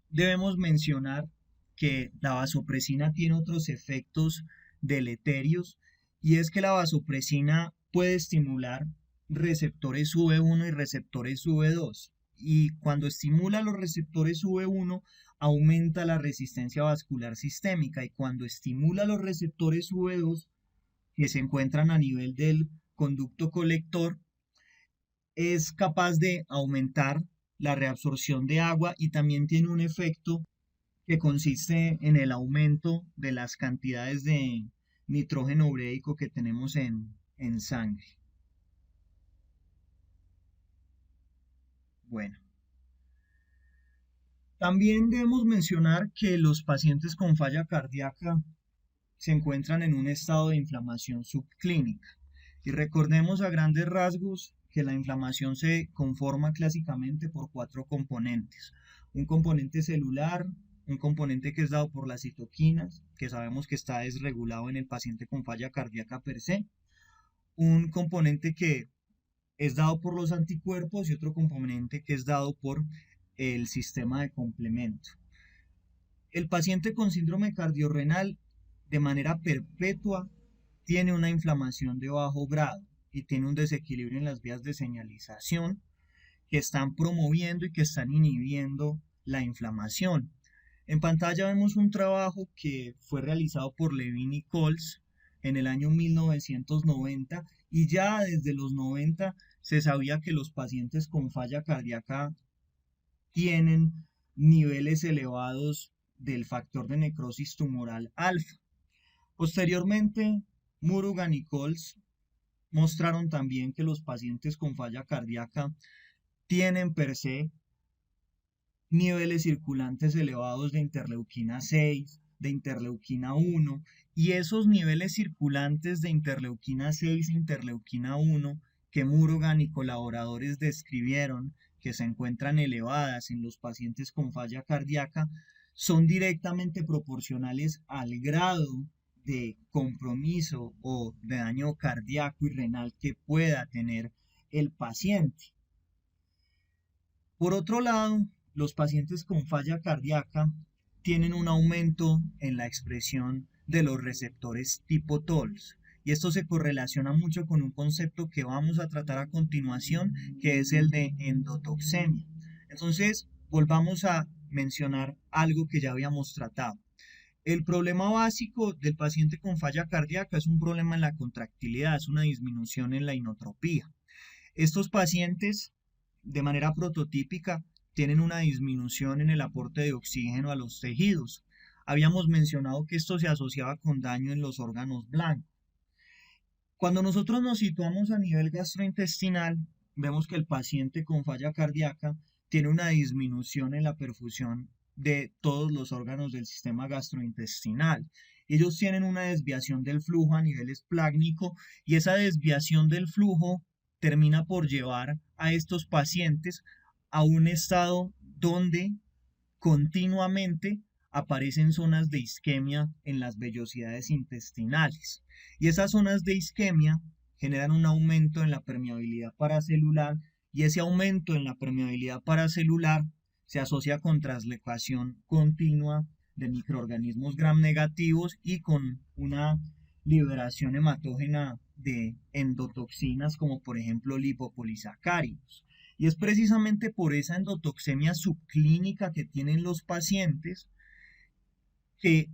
debemos mencionar que la vasopresina tiene otros efectos deleterios, y es que la vasopresina puede estimular receptores V1 y receptores V2. Y cuando estimula los receptores V1, aumenta la resistencia vascular sistémica y cuando estimula los receptores V2 que se encuentran a nivel del conducto colector, es capaz de aumentar la reabsorción de agua y también tiene un efecto que consiste en el aumento de las cantidades de nitrógeno ureico que tenemos en sangre. Bueno, también debemos mencionar que los pacientes con falla cardíaca se encuentran en un estado de inflamación subclínica. Y recordemos a grandes rasgos que la inflamación se conforma clásicamente por cuatro componentes. Un componente celular, un componente que es dado por las citoquinas, que sabemos que está desregulado en el paciente con falla cardíaca per se. Un componente que es dado por los anticuerpos y otro componente que es dado por el sistema de complemento. El paciente con síndrome cardiorrenal de manera perpetua tiene una inflamación de bajo grado y tiene un desequilibrio en las vías de señalización que están promoviendo y que están inhibiendo la inflamación. En pantalla vemos un trabajo que fue realizado por Levine y Coles en el año 1990 y ya desde los 90 se sabía que los pacientes con falla cardíaca tienen niveles elevados del factor de necrosis tumoral alfa. Posteriormente, Murugan y Coles mostraron también que los pacientes con falla cardíaca tienen per se niveles circulantes elevados de interleuquina 6, de interleuquina 1, y esos niveles circulantes de interleuquina 6 e interleuquina 1 que Murugan y colaboradores describieron que se encuentran elevadas en los pacientes con falla cardíaca son directamente proporcionales al grado de compromiso o de daño cardíaco y renal que pueda tener el paciente. Por otro lado, los pacientes con falla cardíaca tienen un aumento en la expresión de los receptores tipo TOLS. Y esto se correlaciona mucho con un concepto que vamos a tratar a continuación, que es el de endotoxemia. Entonces, volvamos a mencionar algo que ya habíamos tratado. El problema básico del paciente con falla cardíaca es un problema en la contractilidad, es una disminución en la inotropía. Estos pacientes, de manera prototípica, tienen una disminución en el aporte de oxígeno a los tejidos. Habíamos mencionado que esto se asociaba con daño en los órganos blancos. Cuando nosotros nos situamos a nivel gastrointestinal, vemos que el paciente con falla cardíaca tiene una disminución en la perfusión de todos los órganos del sistema gastrointestinal. Ellos tienen una desviación del flujo a nivel esplácnico y esa desviación del flujo termina por llevar a estos pacientes a un estado donde continuamente aparecen zonas de isquemia en las vellosidades intestinales. Y esas zonas de isquemia generan un aumento en la permeabilidad paracelular y ese aumento en la permeabilidad paracelular se asocia con translocación continua de microorganismos gram negativos y con una liberación hematógena de endotoxinas como por ejemplo lipopolisacáridos. Y es precisamente por esa endotoxemia subclínica que tienen los pacientes que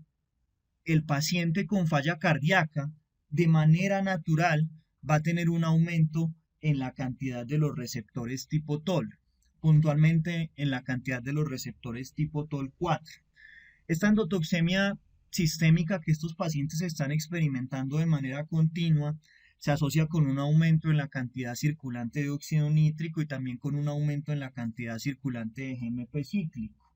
el paciente con falla cardíaca de manera natural va a tener un aumento en la cantidad de los receptores tipo TOL, puntualmente en la cantidad de los receptores tipo TOL4. Esta endotoxemia sistémica que estos pacientes están experimentando de manera continua se asocia con un aumento en la cantidad circulante de óxido nítrico y también con un aumento en la cantidad circulante de GMP cíclico.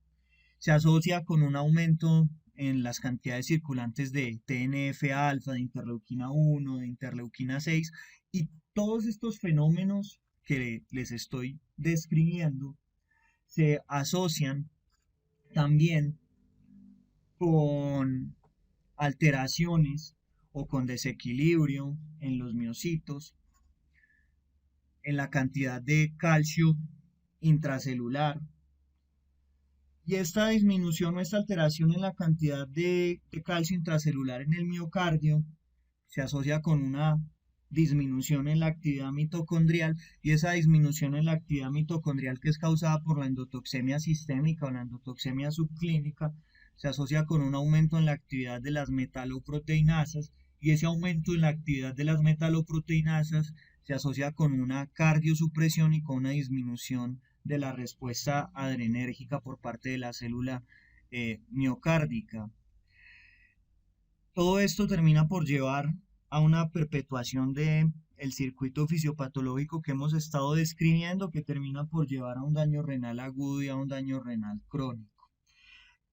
Se asocia con un aumento en las cantidades circulantes de TNF-alfa, de interleuquina 1, de interleuquina 6 y todos estos fenómenos que les estoy describiendo se asocian también con alteraciones o con desequilibrio en los miocitos, en la cantidad de calcio intracelular. Y esta disminución o esta alteración en la cantidad de calcio intracelular en el miocardio se asocia con una disminución en la actividad mitocondrial, y esa disminución en la actividad mitocondrial, que es causada por la endotoxemia sistémica o la endotoxemia subclínica, se asocia con un aumento en la actividad de las metaloproteinasas, y ese aumento en la actividad de las metaloproteinasas se asocia con una cardiosupresión y con una disminución de la respuesta adrenérgica por parte de la célula miocárdica. Todo esto termina por llevar a una perpetuación de el circuito fisiopatológico que hemos estado describiendo, que termina por llevar a un daño renal agudo y a un daño renal crónico.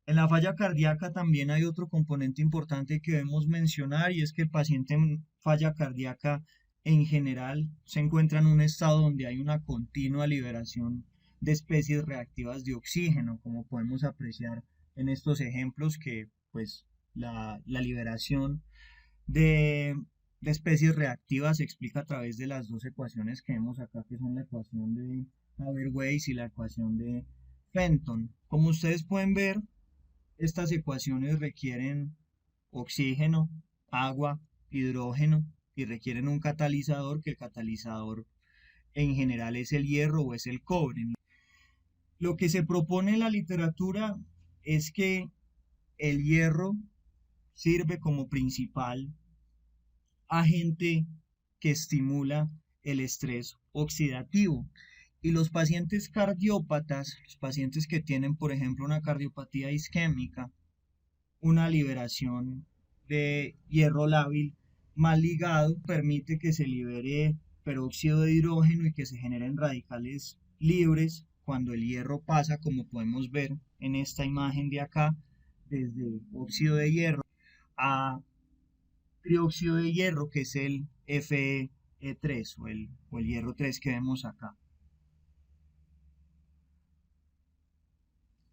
En la falla cardíaca también hay otro componente importante que debemos mencionar, y es que el paciente en falla cardíaca en general se encuentra en un estado donde hay una continua liberación de especies reactivas de oxígeno, como podemos apreciar en estos ejemplos, que pues la liberación de, de especies reactivas se explica a través de las dos ecuaciones que vemos acá, que son la ecuación de Haber-Weiss y la ecuación de Fenton. Como ustedes pueden ver, estas ecuaciones requieren oxígeno, agua, hidrógeno, y requieren un catalizador, que el catalizador en general es el hierro o es el cobre. Lo que se propone en la literatura es que el hierro sirve como principal agente que estimula el estrés oxidativo. Y los pacientes cardiópatas, los pacientes que tienen, por ejemplo, una cardiopatía isquémica, una liberación de hierro lábil mal ligado permite que se libere peróxido de hidrógeno y que se generen radicales libres cuando el hierro pasa, como podemos ver en esta imagen de acá, desde óxido de hierro a trióxido de hierro, que es el Fe3 o el hierro 3 que vemos acá.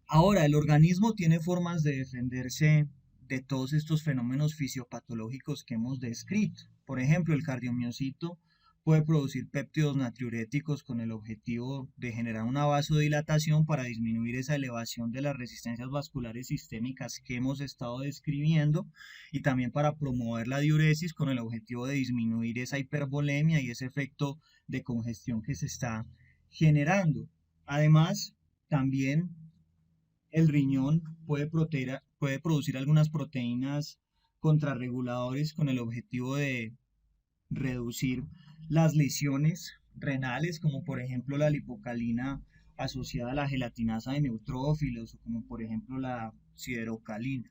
Ahora, el organismo tiene formas de defenderse de todos estos fenómenos fisiopatológicos que hemos descrito. Por ejemplo, el cardiomiocito puede producir péptidos natriuréticos con el objetivo de generar una vasodilatación para disminuir esa elevación de las resistencias vasculares sistémicas que hemos estado describiendo, y también para promover la diuresis con el objetivo de disminuir esa hipervolemia y ese efecto de congestión que se está generando. Además, también el riñón puede producir algunas proteínas contrarreguladores con el objetivo de reducir las lesiones renales, como por ejemplo la lipocalina asociada a la gelatinasa de neutrófilos, o como por ejemplo la siderocalina.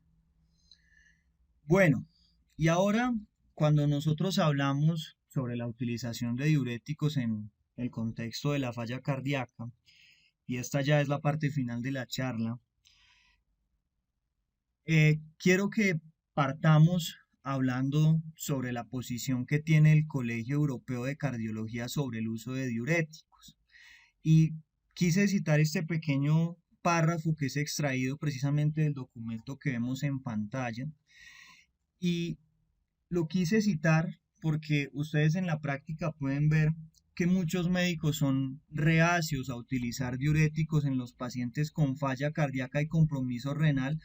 Bueno, y ahora, cuando nosotros hablamos sobre la utilización de diuréticos en el contexto de la falla cardíaca, y esta ya es la parte final de la charla, quiero que partamos hablando sobre la posición que tiene el Colegio Europeo de Cardiología sobre el uso de diuréticos. Y quise citar este pequeño párrafo que es extraído precisamente del documento que vemos en pantalla. Y lo quise citar porque ustedes en la práctica pueden ver que muchos médicos son reacios a utilizar diuréticos en los pacientes con falla cardíaca y compromiso renal,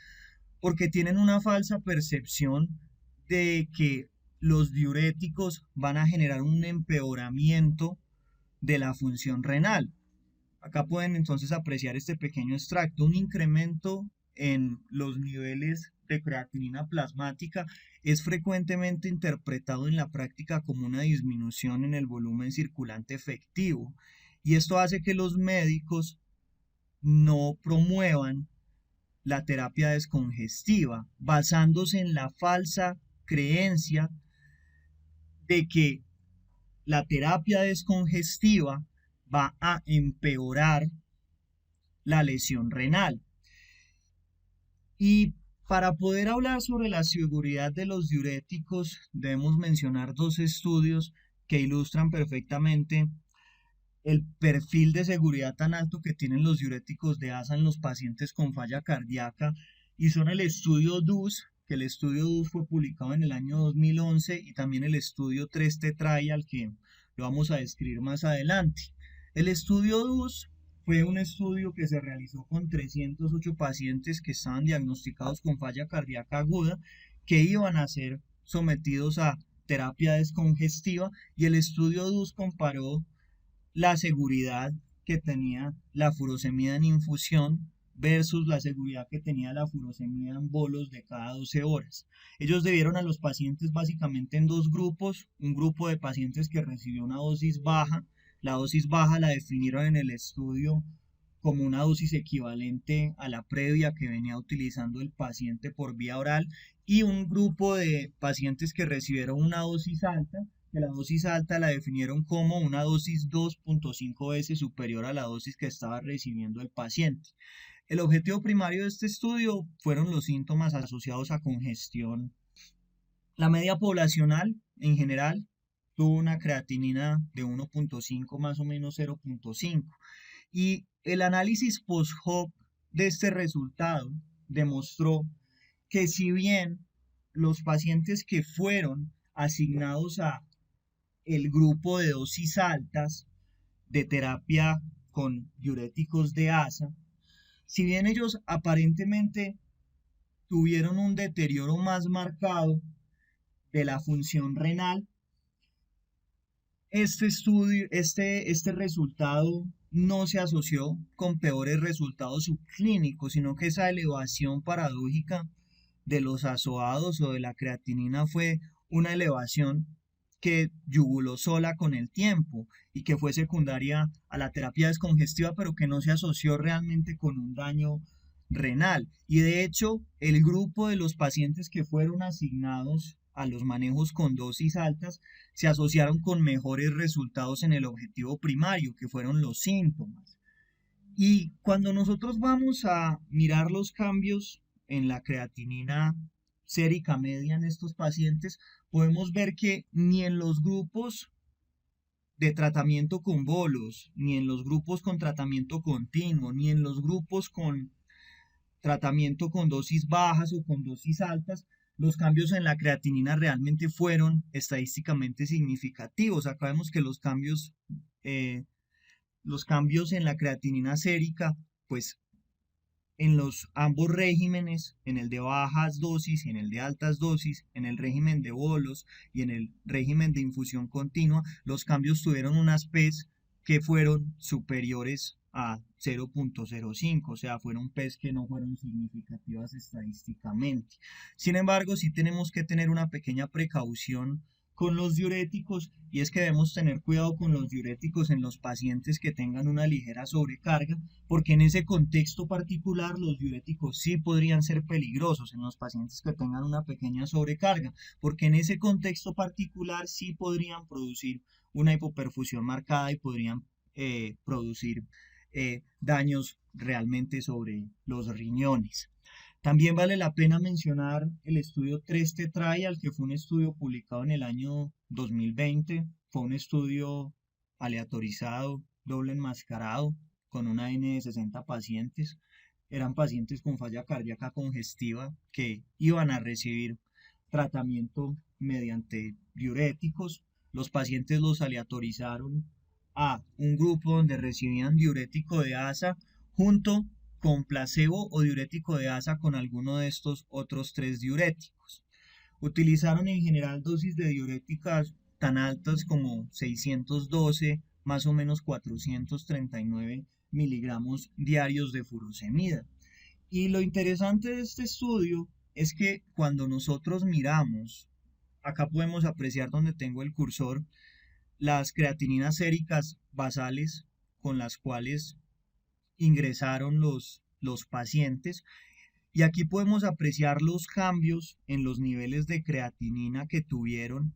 porque tienen una falsa percepción de que los diuréticos van a generar un empeoramiento de la función renal. Acá pueden entonces apreciar este pequeño extracto: un incremento en los niveles de creatinina plasmática es frecuentemente interpretado en la práctica como una disminución en el volumen circulante efectivo, y esto hace que los médicos no promuevan la terapia descongestiva, basándose en la falsa creencia de que la terapia descongestiva va a empeorar la lesión renal. Y para poder hablar sobre la seguridad de los diuréticos, debemos mencionar dos estudios que ilustran perfectamente el perfil de seguridad tan alto que tienen los diuréticos de ASA en los pacientes con falla cardíaca, y son el estudio DUS, que el estudio DUS fue publicado en el año 2011, y también el estudio 3T Trial, que lo vamos a describir más adelante. El estudio DUS fue un estudio que se realizó con 308 pacientes que estaban diagnosticados con falla cardíaca aguda, que iban a ser sometidos a terapia descongestiva y el estudio DUS comparó la seguridad que tenía la furosemida en infusión versus la seguridad que tenía la furosemida en bolos de cada 12 horas. Ellos dividieron a los pacientes básicamente en dos grupos, un grupo de pacientes que recibió una dosis baja, la dosis baja la definieron en el estudio como una dosis equivalente a la previa que venía utilizando el paciente por vía oral, y un grupo de pacientes que recibieron una dosis alta, que la dosis alta la definieron como una dosis 2.5 veces superior a la dosis que estaba recibiendo el paciente. El objetivo primario de este estudio fueron los síntomas asociados a congestión. La media poblacional en general tuvo una creatinina de 1.5 más o menos 0.5, y el análisis post-hoc de este resultado demostró que si bien los pacientes que fueron asignados a el grupo de dosis altas de terapia con diuréticos de ASA, si bien ellos aparentemente tuvieron un deterioro más marcado de la función renal, este resultado no se asoció con peores resultados subclínicos, sino que esa elevación paradójica de los azoados o de la creatinina fue una elevación que yuguló sola con el tiempo y que fue secundaria a la terapia descongestiva, pero que no se asoció realmente con un daño renal. Y de hecho, el grupo de los pacientes que fueron asignados a los manejos con dosis altas se asociaron con mejores resultados en el objetivo primario, que fueron los síntomas. Y cuando nosotros vamos a mirar los cambios en la creatinina sérica media en estos pacientes, podemos ver que ni en los grupos de tratamiento con bolos, ni en los grupos con tratamiento continuo, ni en los grupos con tratamiento con dosis bajas o con dosis altas, los cambios en la creatinina realmente fueron estadísticamente significativos. Acá vemos que los cambios en la creatinina sérica, pues en los ambos regímenes, en el de bajas dosis y en el de altas dosis, en el régimen de bolos y en el régimen de infusión continua, los cambios tuvieron unas P's que fueron superiores a 0.05, o sea, fueron P's que no fueron significativas estadísticamente. Sin embargo, sí tenemos que tener una pequeña precaución con los diuréticos, y es que debemos tener cuidado con los diuréticos en los pacientes que tengan una ligera sobrecarga, porque en ese contexto particular los diuréticos sí podrían ser peligrosos en los pacientes que tengan una pequeña sobrecarga, porque en ese contexto particular sí podrían producir una hipoperfusión marcada y podrían producir daños realmente sobre los riñones. También vale la pena mencionar el estudio 3T Trial, que fue un estudio publicado en el año 2020. Fue un estudio aleatorizado, doble enmascarado, con una N de 60 pacientes. Eran pacientes con falla cardíaca congestiva que iban a recibir tratamiento mediante diuréticos. Los pacientes los aleatorizaron a un grupo donde recibían diurético de ASA junto con placebo o diurético de ASA con alguno de estos otros tres diuréticos. Utilizaron en general dosis de diuréticas tan altas como 612, más o menos 439 miligramos diarios de furosemida. Y lo interesante de este estudio es que cuando nosotros miramos, acá podemos apreciar donde tengo el cursor, las creatininas séricas basales con las cuales ingresaron los pacientes, y aquí podemos apreciar los cambios en los niveles de creatinina que tuvieron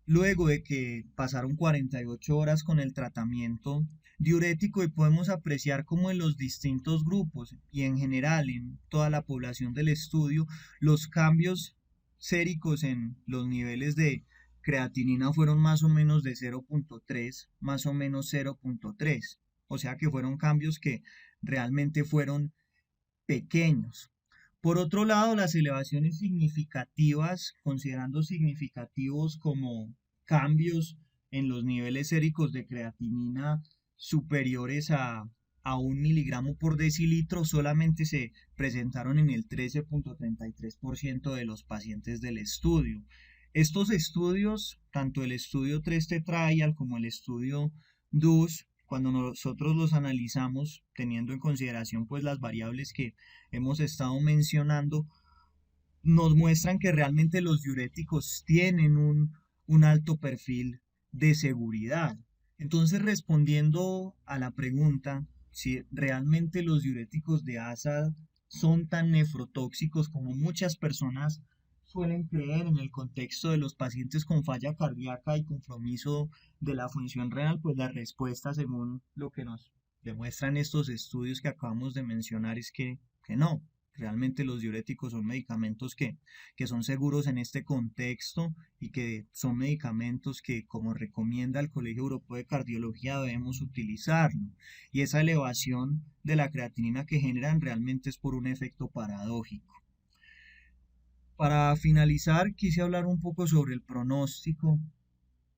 luego de que pasaron 48 horas con el tratamiento diurético, y podemos apreciar cómo en los distintos grupos y en general en toda la población del estudio los cambios séricos en los niveles de creatinina fueron más o menos de 0.3, más o menos 0.3, o sea que fueron cambios que realmente fueron pequeños. Por otro lado, las elevaciones significativas, considerando significativos como cambios en los niveles séricos de creatinina superiores a 1 miligramo por decilitro, solamente se presentaron en el 13.33% de los pacientes del estudio. Estos estudios, tanto el estudio 3T Trial como el estudio DUS, cuando nosotros los analizamos teniendo en consideración pues las variables que hemos estado mencionando, nos muestran que realmente los diuréticos tienen un alto perfil de seguridad. Entonces, respondiendo a la pregunta, si realmente los diuréticos de ASA son tan nefrotóxicos como muchas personas suelen creer en el contexto de los pacientes con falla cardíaca y compromiso de la función renal, pues la respuesta, según lo que nos demuestran estos estudios que acabamos de mencionar, es que no. Realmente los diuréticos son medicamentos que son seguros en este contexto y que son medicamentos que, como recomienda el Colegio Europeo de Cardiología, debemos utilizarlo. Y esa elevación de la creatinina que generan realmente es por un efecto paradójico. Para finalizar, quise hablar un poco sobre el pronóstico.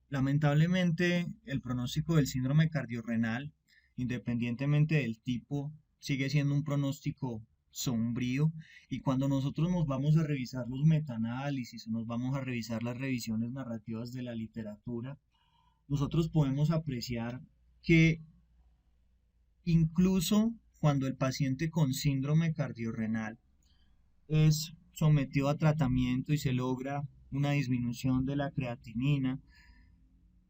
Lamentablemente, el pronóstico del síndrome cardiorrenal, independientemente del tipo, sigue siendo un pronóstico sombrío. Y cuando nosotros nos vamos a revisar los metaanálisis, nos vamos a revisar las revisiones narrativas de la literatura, nosotros podemos apreciar que incluso cuando el paciente con síndrome cardiorrenal es sometido a tratamiento y se logra una disminución de la creatinina,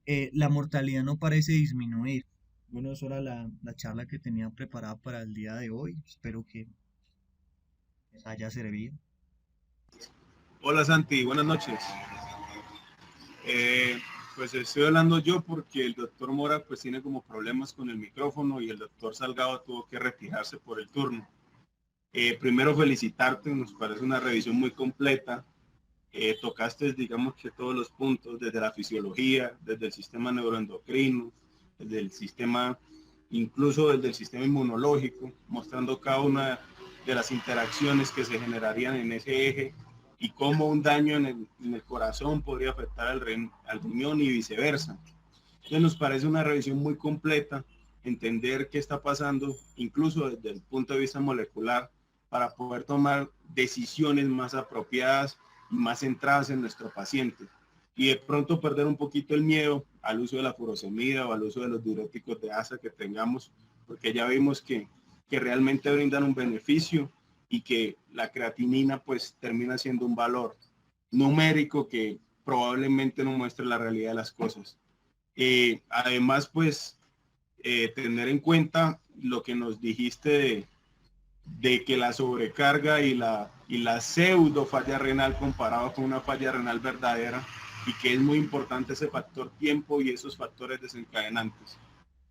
la mortalidad no parece disminuir. Bueno, eso era la charla que tenía preparada para el día de hoy. Espero que les haya servido. Hola Santi, buenas noches. Pues estoy hablando yo porque el doctor Mora pues tiene como problemas con el micrófono y el doctor Salgado tuvo que retirarse por el turno. Primero felicitarte, nos parece una revisión muy completa. Tocaste, digamos que todos los puntos, desde la fisiología, desde el sistema neuroendocrino, desde el sistema, incluso desde el sistema inmunológico, mostrando cada una de las interacciones que se generarían en ese eje y cómo un daño en el corazón podría afectar al riñón y viceversa. Entonces nos parece una revisión muy completa, entender qué está pasando, incluso desde el punto de vista molecular, para poder tomar decisiones más apropiadas y más centradas en nuestro paciente. Y de pronto perder un poquito el miedo al uso de la furosemida o al uso de los diuréticos de ASA que tengamos, porque ya vimos que realmente brindan un beneficio y que la creatinina pues termina siendo un valor numérico que probablemente no muestre la realidad de las cosas. Además, pues, tener en cuenta lo que nos dijiste de que la sobrecarga y la pseudo falla renal comparado con una falla renal verdadera y que es muy importante ese factor tiempo y esos factores desencadenantes.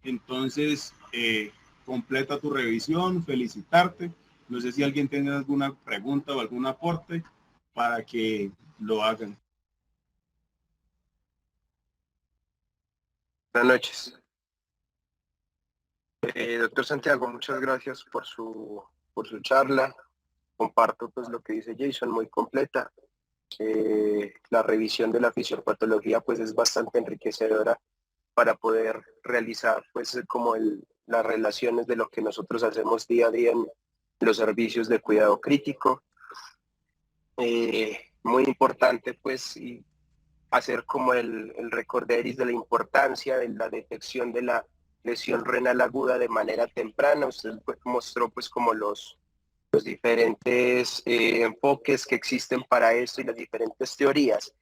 Entonces, completa tu revisión, felicitarte. No sé si alguien tiene alguna pregunta o algún aporte para que lo hagan. Buenas noches. Doctor Santiago, muchas gracias por su charla. Comparto pues lo que dice Jason, muy completa. La revisión de la fisiopatología pues es bastante enriquecedora para poder realizar pues como las relaciones de lo que nosotros hacemos día a día en los servicios de cuidado crítico. Muy importante pues y hacer como el recorderis de la importancia de la detección de la lesión renal aguda de manera temprana. Usted mostró pues como los diferentes enfoques que existen para esto y las diferentes teorías.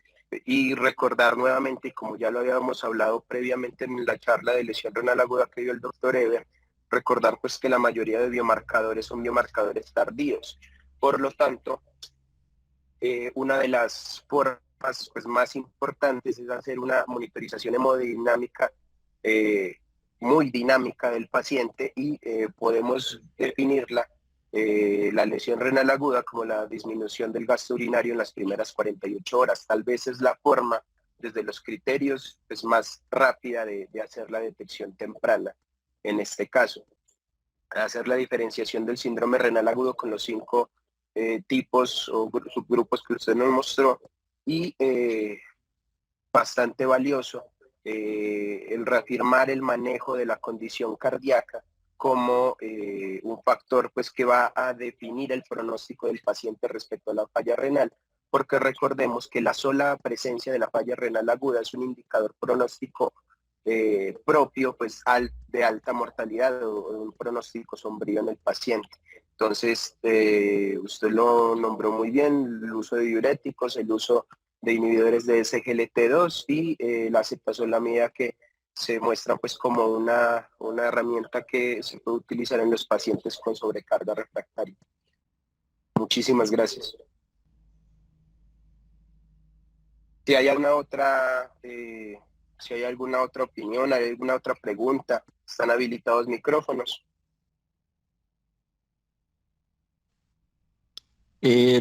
Y recordar nuevamente, y como ya lo habíamos hablado previamente en la charla de lesión renal aguda que dio el doctor Eber, recordar pues que la mayoría de biomarcadores son biomarcadores tardíos. Por lo tanto, una de las formas pues, más importantes es hacer una monitorización hemodinámica muy dinámica del paciente y podemos definirla, la lesión renal aguda, como la disminución del gasto urinario en las primeras 48 horas. Tal vez es la forma, desde los criterios, pues, más rápida de hacer la detección temprana en este caso. Hacer la diferenciación del síndrome renal agudo con los 5 tipos o subgrupos que usted nos mostró y bastante valioso el reafirmar el manejo de la condición cardíaca como un factor pues que va a definir el pronóstico del paciente respecto a la falla renal, porque recordemos que la sola presencia de la falla renal aguda es un indicador pronóstico propio pues de alta mortalidad o un pronóstico sombrío en el paciente. Entonces, usted lo nombró muy bien, el uso de diuréticos, el uso de inhibidores de SGLT2 y la acetazolamida que se muestra pues como una herramienta que se puede utilizar en los pacientes con sobrecarga refractaria. Muchísimas gracias. Si hay alguna otra, si hay alguna otra opinión, hay alguna otra pregunta, están habilitados micrófonos.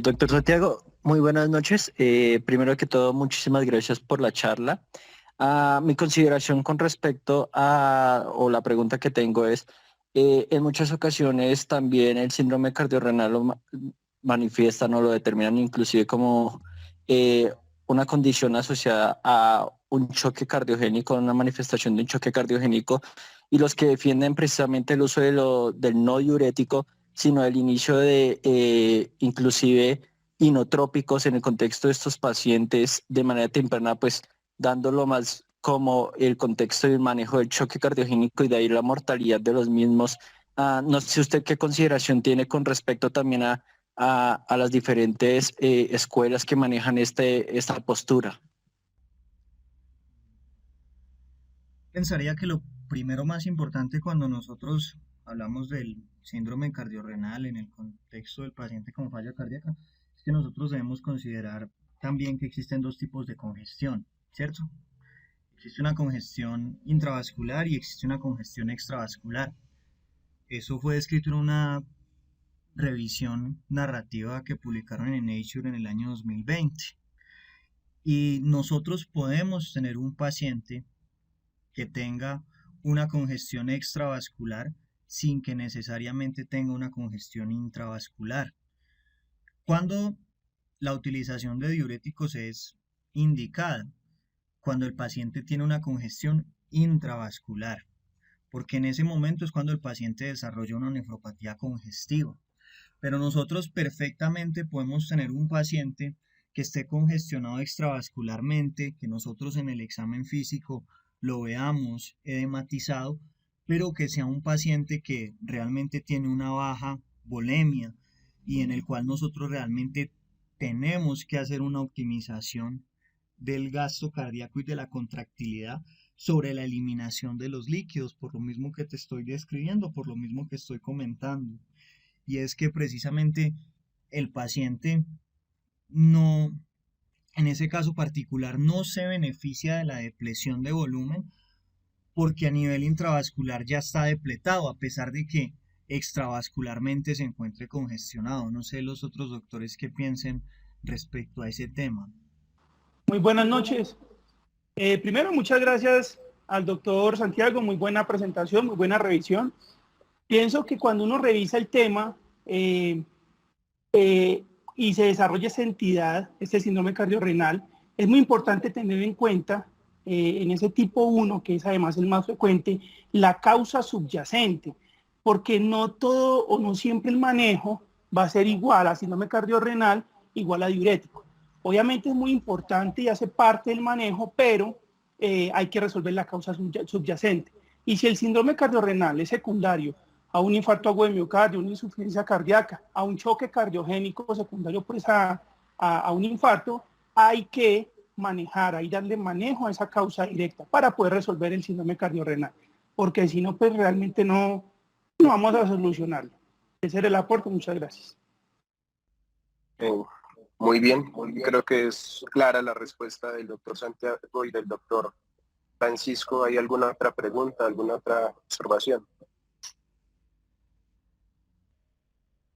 Doctor Santiago, muy buenas noches. Primero que todo, muchísimas gracias por la charla. Mi consideración con respecto o la pregunta que tengo es, en muchas ocasiones también el síndrome cardiorrenal lo manifiestan o lo determinan inclusive como una condición asociada a un choque cardiogénico, una manifestación de un choque cardiogénico, y los que defienden precisamente el uso del no diurético, sino el inicio de inclusive inotrópicos en el contexto de estos pacientes de manera temprana, pues dándolo más como el contexto del manejo del choque cardiogénico y de ahí la mortalidad de los mismos. No sé usted qué consideración tiene con respecto también a las diferentes escuelas que manejan esta postura. Pensaría que lo primero más importante cuando nosotros hablamos del síndrome cardiorrenal en el contexto del paciente con falla cardíaca es que nosotros debemos considerar también que existen dos tipos de congestión, ¿cierto? Existe una congestión intravascular y existe una congestión extravascular. Eso fue descrito en una revisión narrativa que publicaron en Nature en el año 2020. Y nosotros podemos tener un paciente que tenga una congestión extravascular sin que necesariamente tenga una congestión intravascular. Cuando la utilización de diuréticos es indicada, cuando el paciente tiene una congestión intravascular, porque en ese momento es cuando el paciente desarrolla una nefropatía congestiva. Pero nosotros perfectamente podemos tener un paciente que esté congestionado extravascularmente, que nosotros en el examen físico lo veamos edematizado, pero que sea un paciente que realmente tiene una baja volemia y en el cual nosotros realmente tenemos que hacer una optimización del gasto cardíaco y de la contractilidad sobre la eliminación de los líquidos, por lo mismo que te estoy describiendo, por lo mismo que estoy comentando. Y es que precisamente el paciente no, en ese caso particular, no se beneficia de la depresión de volumen porque a nivel intravascular ya está depletado, a pesar de que extravascularmente se encuentre congestionado. No sé los otros doctores qué piensen respecto a ese tema. Muy buenas noches. Primero, muchas gracias al doctor Santiago, muy buena presentación, muy buena revisión. Pienso que cuando uno revisa el tema y se desarrolla esa entidad, este síndrome cardiorrenal, es muy importante tener en cuenta en ese tipo 1, que es además el más frecuente, la causa subyacente, porque no todo o no siempre el manejo va a ser igual a síndrome cardiorrenal, igual a diurético. Obviamente es muy importante y hace parte del manejo, pero hay que resolver la causa subyacente. Y si el síndrome cardiorrenal es secundario a un infarto agudo de miocardio, una insuficiencia cardíaca, a un choque cardiogénico secundario pues a un infarto, hay que manejar, hay que darle manejo a esa causa directa para poder resolver el síndrome cardiorrenal, porque si no, pues realmente no vamos a solucionarlo. Ese era el aporte, muchas gracias. Muy bien, creo que es clara la respuesta del doctor Santiago y del doctor Francisco. ¿Hay alguna otra pregunta, alguna otra observación?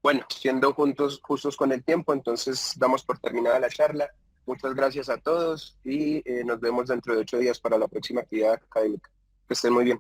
Bueno, siendo justos con el tiempo, entonces damos por terminada la charla. Muchas gracias a todos y nos vemos dentro de 8 días para la próxima actividad académica. Que estén muy bien.